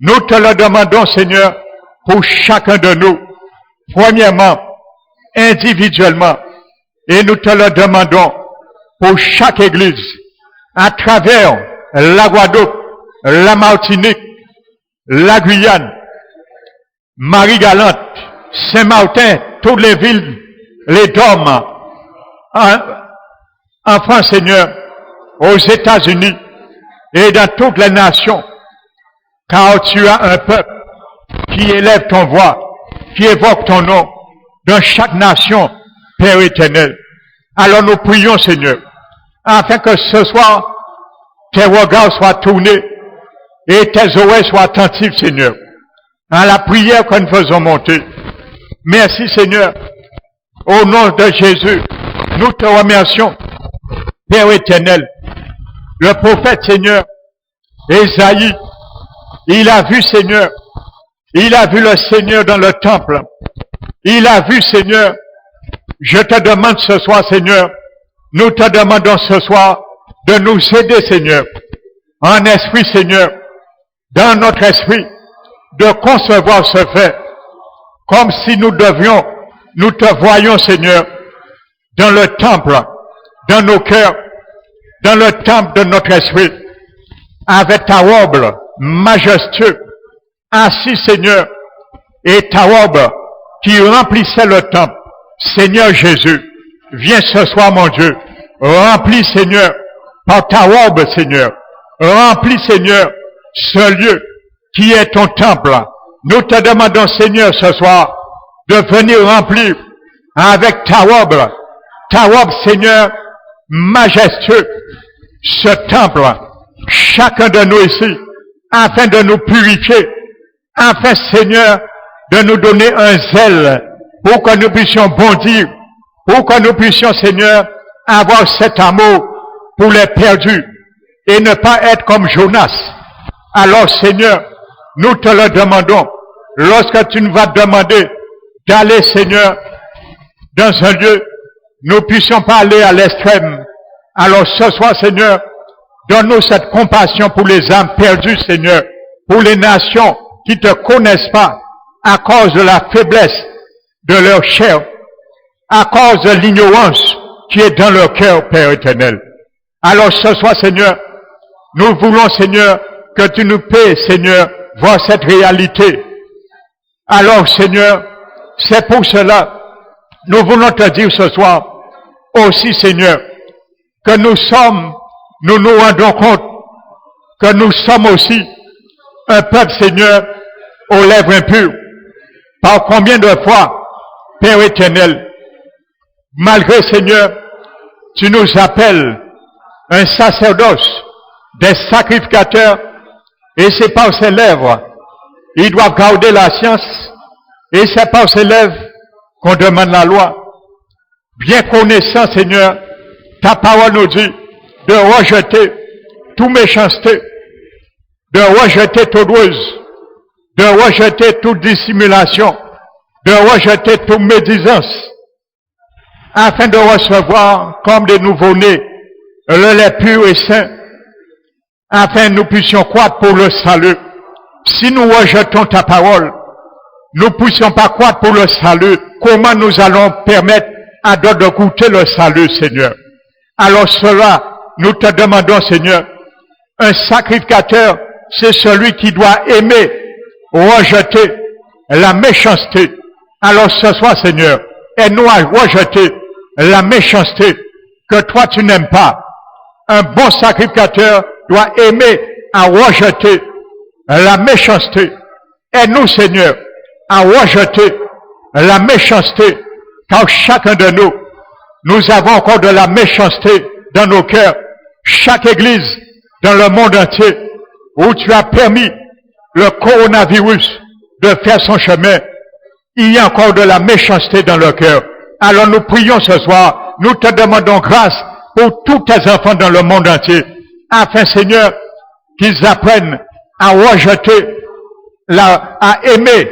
Nous te le demandons, Seigneur, pour chacun de nous. Premièrement, individuellement, et nous te le demandons pour chaque Église, à travers la Guadeloupe, la Martinique, la Guyane, Marie-Galante, Saint-Martin, toutes les villes, les Dômes, en France, Seigneur, aux États-Unis et dans toutes les nations, car tu as un peuple qui élève ton voix, qui évoque ton nom dans chaque nation, Père éternel. Alors nous prions, Seigneur, afin que ce soir, tes regards soient tournés et tes oreilles soient attentives, Seigneur, à la prière que nous faisons monter. Merci, Seigneur. Au nom de Jésus, nous te remercions, Père éternel. Le prophète, Seigneur, Ésaïe, il a vu, Seigneur, il a vu le Seigneur dans le temple. Il a vu, Seigneur. Je te demande ce soir, Seigneur, nous te demandons ce soir de nous aider, Seigneur, en esprit, Seigneur, dans notre esprit, de concevoir ce fait, comme si nous devions, nous te voyons, Seigneur, dans le temple, dans nos cœurs, dans le temple de notre esprit, avec ta robe majestueuse, assis, Seigneur, et ta robe qui remplissait le temple. Seigneur Jésus, viens ce soir, mon Dieu, remplis, Seigneur, par ta robe, Seigneur, remplis, Seigneur, ce lieu qui est ton temple. Nous te demandons, Seigneur, ce soir, de venir remplir avec ta robe, Seigneur, majestueux, ce temple, chacun de nous ici, afin de nous purifier, afin, Seigneur, de nous donner un zèle pour que nous puissions bondir, pour que nous puissions, Seigneur, avoir cet amour pour les perdus et ne pas être comme Jonas. Alors, Seigneur, nous te le demandons, lorsque tu nous vas demander d'aller, Seigneur, dans un lieu, nous puissions pas aller à l'extrême. Alors ce soir, Seigneur, donne-nous cette compassion pour les âmes perdues, Seigneur, pour les nations qui ne te connaissent pas à cause de la faiblesse de leur chair, à cause de l'ignorance qui est dans leur cœur, Père éternel. Alors ce soir, Seigneur, nous voulons, Seigneur, que tu nous paies, Seigneur, voir cette réalité. Alors, Seigneur, c'est pour cela, nous voulons te dire ce soir, aussi, Seigneur, que nous nous rendons compte que nous sommes aussi un peuple, Seigneur, aux lèvres impures. Par combien de fois, Père éternel, malgré, Seigneur, tu nous appelles un sacerdoce, des sacrificateurs Et c'est par ses lèvres. Ils doivent garder la science. Et c'est par ses lèvres qu'on demande la loi. Bien connaissant, Seigneur, ta parole nous dit de rejeter toute méchanceté, de rejeter toute ruse, de rejeter toute dissimulation, de rejeter toute médisance, afin de recevoir comme des nouveau-nés le lait pur et saint, afin que nous puissions croître pour le salut. Si nous rejetons ta parole, nous ne puissions pas croître pour le salut. Comment nous allons permettre à d'autres de goûter le salut, Seigneur? Alors cela, nous te demandons, Seigneur, un sacrificateur, c'est celui qui doit aimer, rejeter la méchanceté. Alors ce soir, Seigneur, aide-nous à rejeter la méchanceté que toi tu n'aimes pas. Un bon sacrificateur doit aimer à rejeter la méchanceté. Aide-nous, Seigneur, à rejeter la méchanceté, car chacun de nous, nous avons encore de la méchanceté dans nos cœurs. Chaque église dans le monde entier où tu as permis le coronavirus de faire son chemin, il y a encore de la méchanceté dans le cœur. Alors nous prions ce soir, nous te demandons grâce pour tous tes enfants dans le monde entier, afin, Seigneur, qu'ils apprennent à rejeter, à aimer,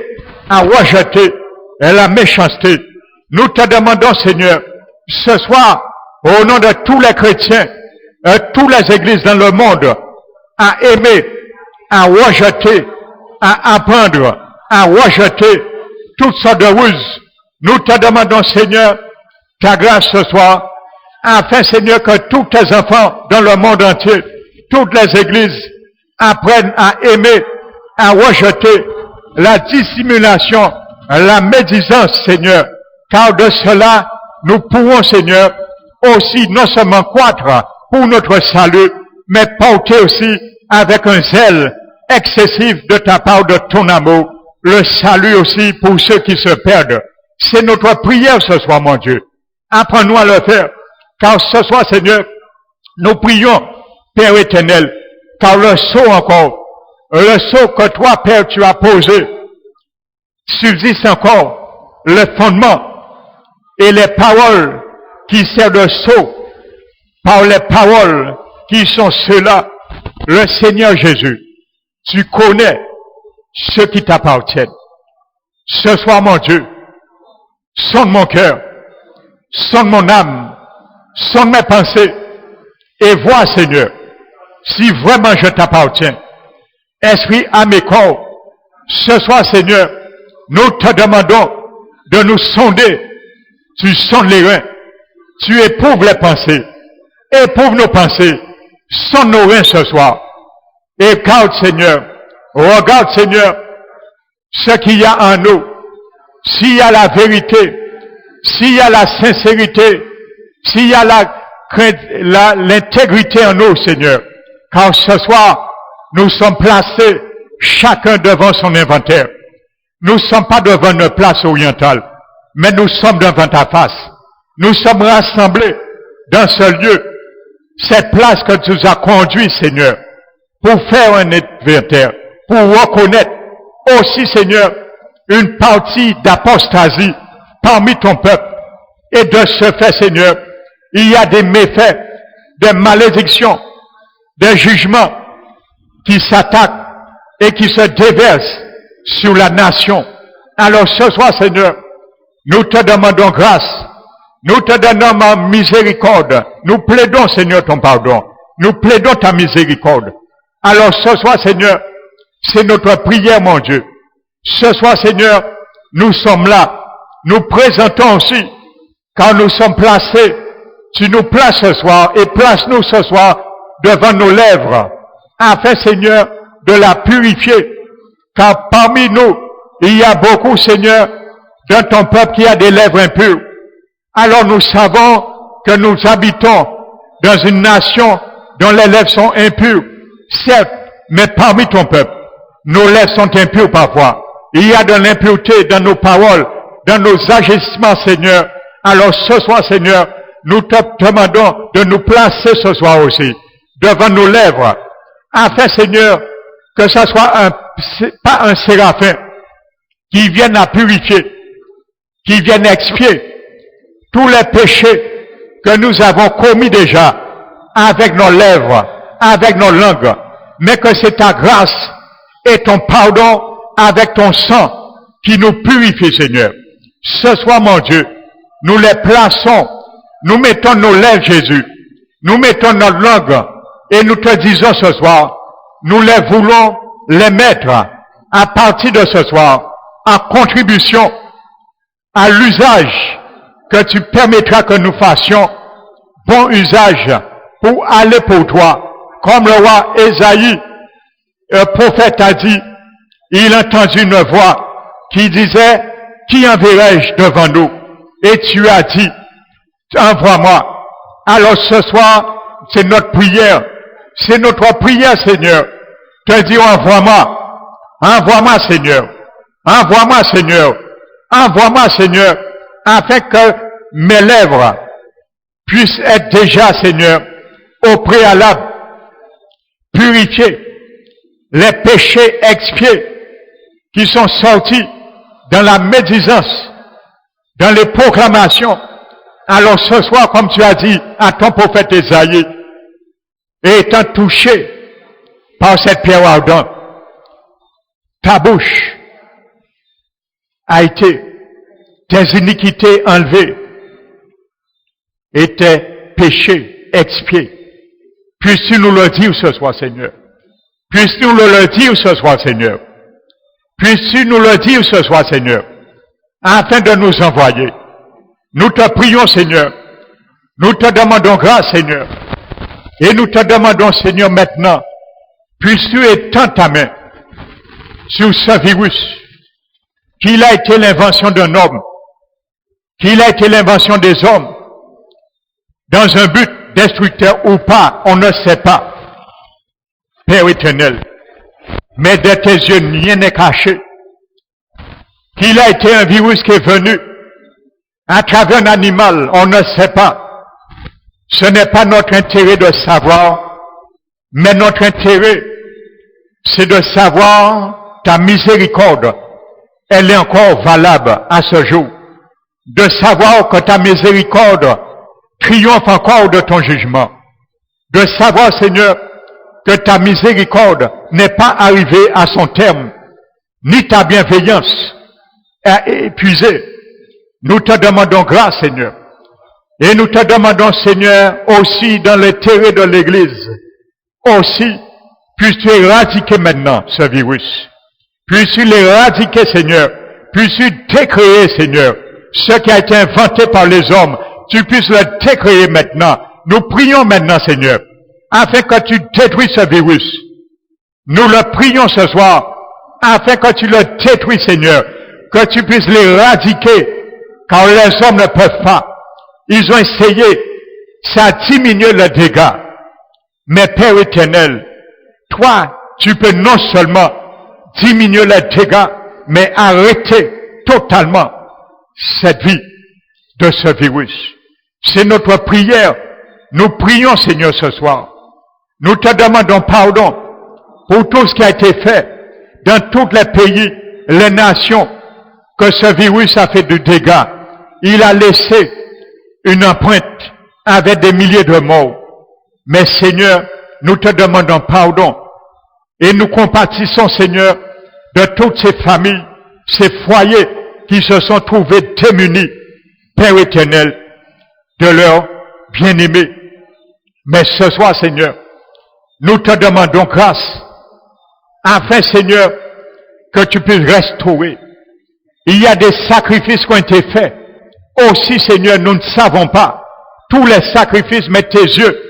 à rejeter la méchanceté. Nous te demandons, Seigneur, ce soir, au nom de tous les chrétiens, toutes les églises dans le monde, à aimer, à rejeter, à apprendre, à rejeter toutes sortes de ruses. Nous te demandons, Seigneur, ta grâce ce soir, afin, Seigneur, que tous tes enfants dans le monde entier, toutes les églises, apprennent à aimer, à rejeter la dissimulation, la médisance, Seigneur. Car de cela, nous pourrons, Seigneur, aussi non seulement croître pour notre salut, mais porter aussi avec un zèle excessif de ta part, de ton amour, le salut aussi pour ceux qui se perdent. C'est notre prière ce soir, mon Dieu. Apprends-nous à le faire. Car ce soir, Seigneur, nous prions, Père éternel, car le sceau encore, le sceau que toi, Père, tu as posé, subsiste encore le fondement et les paroles qui servent de sceau, par les paroles qui sont ceux-là, le Seigneur Jésus, tu connais ceux qui t'appartiennent. Ce soir, mon Dieu, sonde mon cœur, sonde mon âme, sonde mes pensées, et vois, Seigneur, si vraiment je t'appartiens. Esprit, âme et corps, ce soir, Seigneur, nous te demandons de nous sonder. Tu sondes les reins, tu éprouves les pensées, éprouve nos pensées, sonde nos reins ce soir. Et regarde, Seigneur, ce qu'il y a en nous. S'il y a la vérité, s'il y a la sincérité, s'il y a l'intégrité en nous, Seigneur. Car ce soir, nous sommes placés chacun devant son inventaire. Nous ne sommes pas devant une place orientale, mais nous sommes devant ta face. Nous sommes rassemblés dans ce lieu, cette place que tu nous as conduit, Seigneur, pour faire un inventaire, pour reconnaître aussi, Seigneur, une partie d'apostasie parmi ton peuple. Et de ce fait, Seigneur, il y a des méfaits, des malédictions, des jugements qui s'attaquent et qui se déversent sur la nation. Alors ce soir, Seigneur, nous te demandons grâce. Nous te donnons miséricorde. Nous plaidons, Seigneur, ton pardon. Nous plaidons ta miséricorde. Alors ce soir, Seigneur, c'est notre prière, mon Dieu. Ce soir, Seigneur, nous sommes là. Nous présentons aussi, car nous sommes placés. Tu nous places ce soir et place-nous ce soir devant nos lèvres, afin, Seigneur, de la purifier. Car parmi nous, il y a beaucoup, Seigneur, dans ton peuple qui a des lèvres impures. Alors nous savons que nous habitons dans une nation dont les lèvres sont impures. Certes, mais parmi ton peuple, nos lèvres sont impures parfois. Il y a de l'impureté dans nos paroles, dans nos agissements, Seigneur. Alors ce soir, Seigneur, nous te demandons de nous placer ce soir aussi devant nos lèvres, afin, Seigneur, que ce soit pas un séraphin qui vienne à purifier, qui vienne expier tous les péchés que nous avons commis déjà avec nos lèvres, avec nos langues, mais que c'est ta grâce et ton pardon avec ton sang qui nous purifie, Seigneur. Ce soir, mon Dieu, nous les plaçons, nous mettons nos lèvres, Jésus, nous mettons notre langue et nous te disons ce soir, nous les voulons les mettre à partir de ce soir en contribution à l'usage que tu permettras que nous fassions, bon usage pour aller pour toi. Comme le roi Ésaïe, le prophète a dit, il entendit une voix qui disait, qui enverrai-je devant nous? Et tu as dit, envoie-moi. Alors ce soir, c'est notre prière, Seigneur. Te dire, envoie-moi Seigneur, envoie-moi Seigneur, envoie-moi Seigneur, afin que mes lèvres puissent être déjà, Seigneur, au préalable, purifiées, les péchés expiés qui sont sortis dans la médisance, dans les proclamations. Alors ce soir, comme tu as dit à ton prophète Ésaïe, et étant touché par cette pierre ardente, ta bouche a été, tes iniquités enlevées et tes péchés expiés. Puisses-tu nous le dire ce soir, Seigneur. Puisses-tu nous le dire ce soir, Seigneur. Puisses-tu nous le dire ce soir, Seigneur, afin de nous envoyer. Nous te prions, Seigneur. Nous te demandons grâce, Seigneur. Et nous te demandons, Seigneur, maintenant, puisses-tu étendre ta main sur ce virus, qu'il a été l'invention d'un homme, qu'il a été l'invention des hommes, dans un but destructeur ou pas, on ne sait pas. Père éternel, mais de tes yeux, rien n'est caché. Qu'il a été un virus qui est venu à travers un animal, on ne sait pas. Ce n'est pas notre intérêt de savoir, mais notre intérêt, c'est de savoir ta miséricorde. Elle est encore valable à ce jour. De savoir que ta miséricorde triomphe encore de ton jugement. De savoir, Seigneur, que ta miséricorde n'est pas arrivée à son terme, ni ta bienveillance est épuisée. Nous te demandons grâce, Seigneur. Et nous te demandons, Seigneur, aussi dans l'intérêt de l'Église, aussi, puisses-tu éradiquer maintenant ce virus. Puisses-tu l'éradiquer, Seigneur. Puisses-tu décréer, Seigneur, ce qui a été inventé par les hommes. Tu puisses le décréer maintenant. Nous prions maintenant, Seigneur, afin que tu détruises ce virus. Nous le prions ce soir, afin que tu le détruises, Seigneur, que tu puisses l'éradiquer, car les hommes ne peuvent pas. Ils ont essayé, ça a diminué le dégât. Mais Père éternel, toi, tu peux non seulement diminuer le dégât, mais arrêter totalement cette vie de ce virus. C'est notre prière. Nous prions, Seigneur, ce soir. Nous te demandons pardon pour tout ce qui a été fait dans tous les pays, les nations, que ce virus a fait du dégât. Il a laissé une empreinte avec des milliers de morts. Mais Seigneur, nous te demandons pardon et nous compatissons, Seigneur, de toutes ces familles, ces foyers qui se sont trouvés démunis, Père éternel, de leurs bien-aimés. Mais ce soir, Seigneur, nous te demandons grâce, afin, Seigneur, que tu puisses restaurer. Il y a des sacrifices qui ont été faits. Aussi, Seigneur, nous ne savons pas tous les sacrifices, mais tes yeux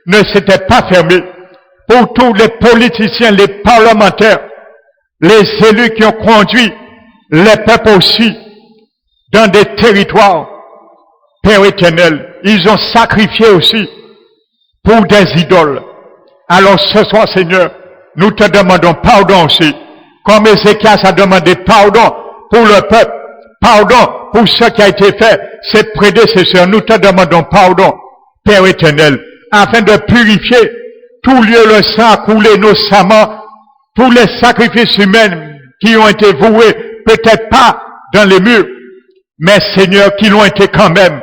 ne s'étaient pas fermés. Pour tous les politiciens, les parlementaires, les élus qui ont conduit les peuples aussi dans des territoires, Père éternel, ils ont sacrifié aussi pour des idoles. Alors ce soir, Seigneur, nous te demandons pardon aussi, comme Ézéchias a demandé pardon pour le peuple, pardon pour ce qui a été fait, ses prédécesseurs. Nous te demandons pardon, Père éternel, afin de purifier tout lieu le sang a coulé innocemment tous les sacrifices humains qui ont été voués, peut-être pas dans les murs, mais Seigneur, qui l'ont été quand même,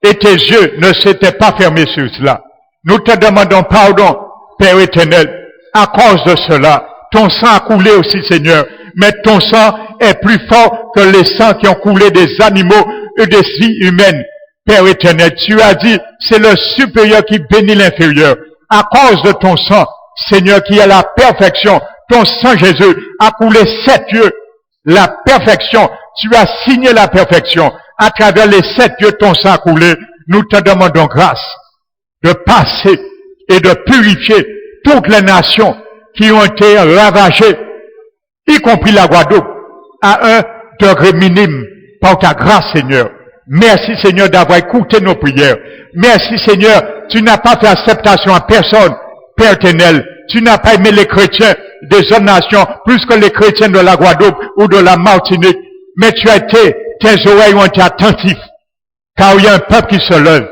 et tes yeux ne s'étaient pas fermés sur cela. Nous te demandons pardon, Père éternel, à cause de cela. Ton sang a coulé aussi, Seigneur, mais ton sang est plus fort que les sangs qui ont coulé des animaux et des vies humaines. Père éternel, tu as dit, c'est le supérieur qui bénit l'inférieur. À cause de ton sang, Seigneur, qui est la perfection, ton sang, Jésus, a coulé 7 yeux. La perfection, tu as signé la perfection. À travers les 7 yeux, ton sang a coulé. Nous te demandons grâce de passer et de purifier toutes les nations qui ont été ravagées, y compris la Guadeloupe, à un degré minime par ta grâce, Seigneur. Merci, Seigneur, d'avoir écouté nos prières. Merci, Seigneur, tu n'as pas fait acceptation à personne, Père éternel. Tu n'as pas aimé les chrétiens des autres nations plus que les chrétiens de la Guadeloupe ou de la Martinique. Mais tes oreilles ont été attentifs. Car il y a un peuple qui se lève.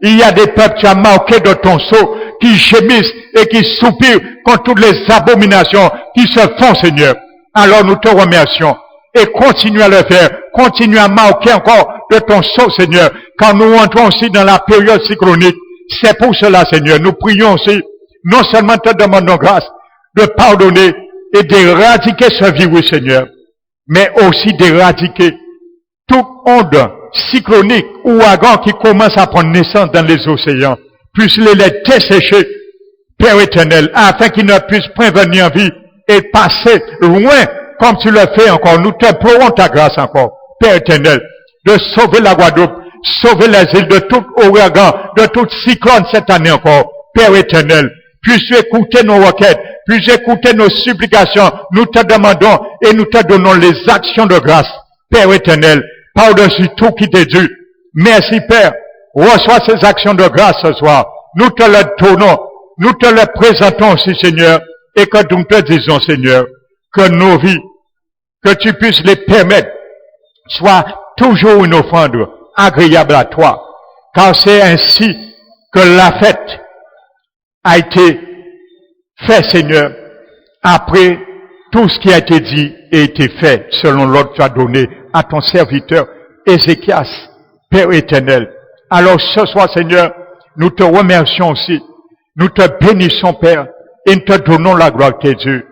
Il y a des peuples, tu as marqué de ton sceau, qui gémissent et qui soupirent contre toutes les abominations qui se font, Seigneur. Alors nous te remercions. Et continue à le faire. Continue à marquer encore de ton sceau, Seigneur. Quand nous entrons aussi dans la période cyclonique. C'est pour cela, Seigneur. Nous prions aussi. Non seulement te demandons grâce de pardonner et d'éradiquer ce virus, Seigneur, mais aussi d'éradiquer toute onde cyclonique ou ouragan qui commence à prendre naissance dans les océans. Puisse les dessécher, Père éternel, afin qu'ils ne puissent prévenir en vie et passer loin comme tu le fais encore. Nous t'implorons ta grâce encore, Père éternel, de sauver la Guadeloupe, sauver les îles de tout ouragan, de tout cyclone cette année encore, Père éternel. Puisses-tu écouter nos requêtes, puisses-tu écouter nos supplications, nous te demandons et nous te donnons les actions de grâce, Père éternel, par-dessus tout qui t'est dû. Merci, Père. Reçois ces actions de grâce ce soir. Nous te le donnons, nous te le présentons aussi, Seigneur, et que nous te disons, Seigneur, que nos vies, que tu puisses les permettre, soient toujours une offrande agréable à toi, car c'est ainsi que la fête a été fait, Seigneur, après tout ce qui a été dit et été fait selon l'ordre que tu as donné à ton serviteur Ézéchias, Père éternel. Alors ce soir, Seigneur, nous te remercions aussi. Nous te bénissons, Père, et nous te donnons la gloire que t'es due.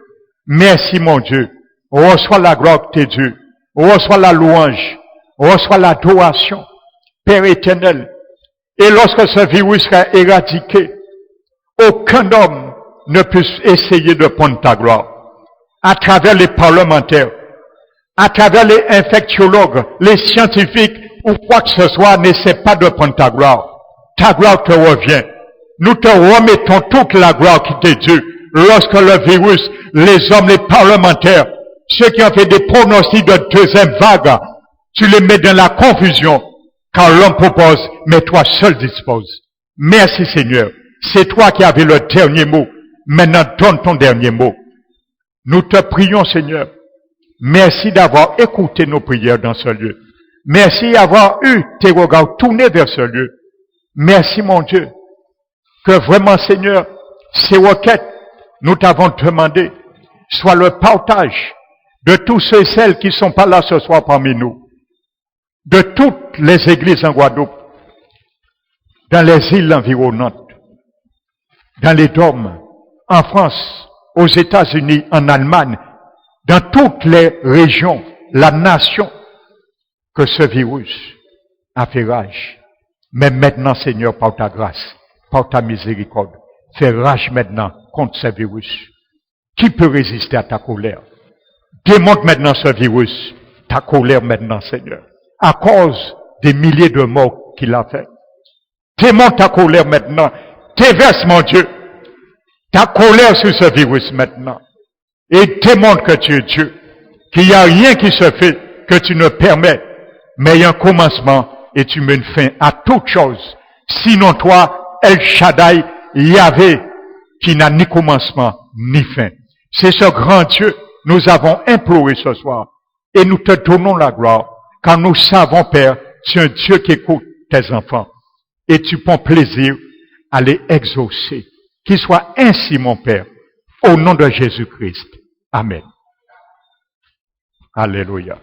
Merci, mon Dieu. Reçois la gloire que t'es due. Reçois la louange. Reçois l'adoration, Père éternel. Et lorsque ce virus sera éradiqué, aucun homme ne puisse essayer de prendre ta gloire. À travers les parlementaires, à travers les infectiologues, les scientifiques, ou quoi que ce soit, n'essaie pas de prendre ta gloire. Ta gloire te revient. Nous te remettons toute la gloire qui t'est due. Lorsque le virus, les hommes, les parlementaires, ceux qui ont fait des pronostics de deuxième vague, tu les mets dans la confusion, car l'homme propose, mais toi seul disposes. Merci, Seigneur. C'est toi qui avais le dernier mot. Maintenant, donne ton dernier mot. Nous te prions, Seigneur. Merci d'avoir écouté nos prières dans ce lieu. Merci d'avoir eu tes regards tournés vers ce lieu. Merci, mon Dieu, que vraiment, Seigneur, ces requêtes, nous t'avons demandé, soient le partage de tous ceux et celles qui ne sont pas là ce soir parmi nous, de toutes les églises en Guadeloupe, dans les îles environnantes, dans les dômes, en France, aux États-Unis, en Allemagne, dans toutes les régions, la nation, que ce virus a fait rage. Mais maintenant, Seigneur, par ta grâce, par ta miséricorde, fais rage maintenant contre ce virus. Qui peut résister à ta colère? Démonte maintenant ce virus, ta colère maintenant, Seigneur, à cause des milliers de morts qu'il a fait. Démonte ta colère maintenant. Déverse, mon Dieu, ta colère sur ce virus maintenant. Et démontre que tu es Dieu, qu'il n'y a rien qui se fait que tu ne permets, mais il y a un commencement et tu mets une fin à toute chose. Sinon toi, El Shaddai, Yahvé, qui n'a ni commencement ni fin. C'est ce grand Dieu nous avons imploré ce soir. Et nous te donnons la gloire, car nous savons, Père, tu es un Dieu qui écoute tes enfants. Et tu prends plaisir à les exaucer. Qu'il soit ainsi, mon Père, au nom de Jésus-Christ. Amen. Alléluia.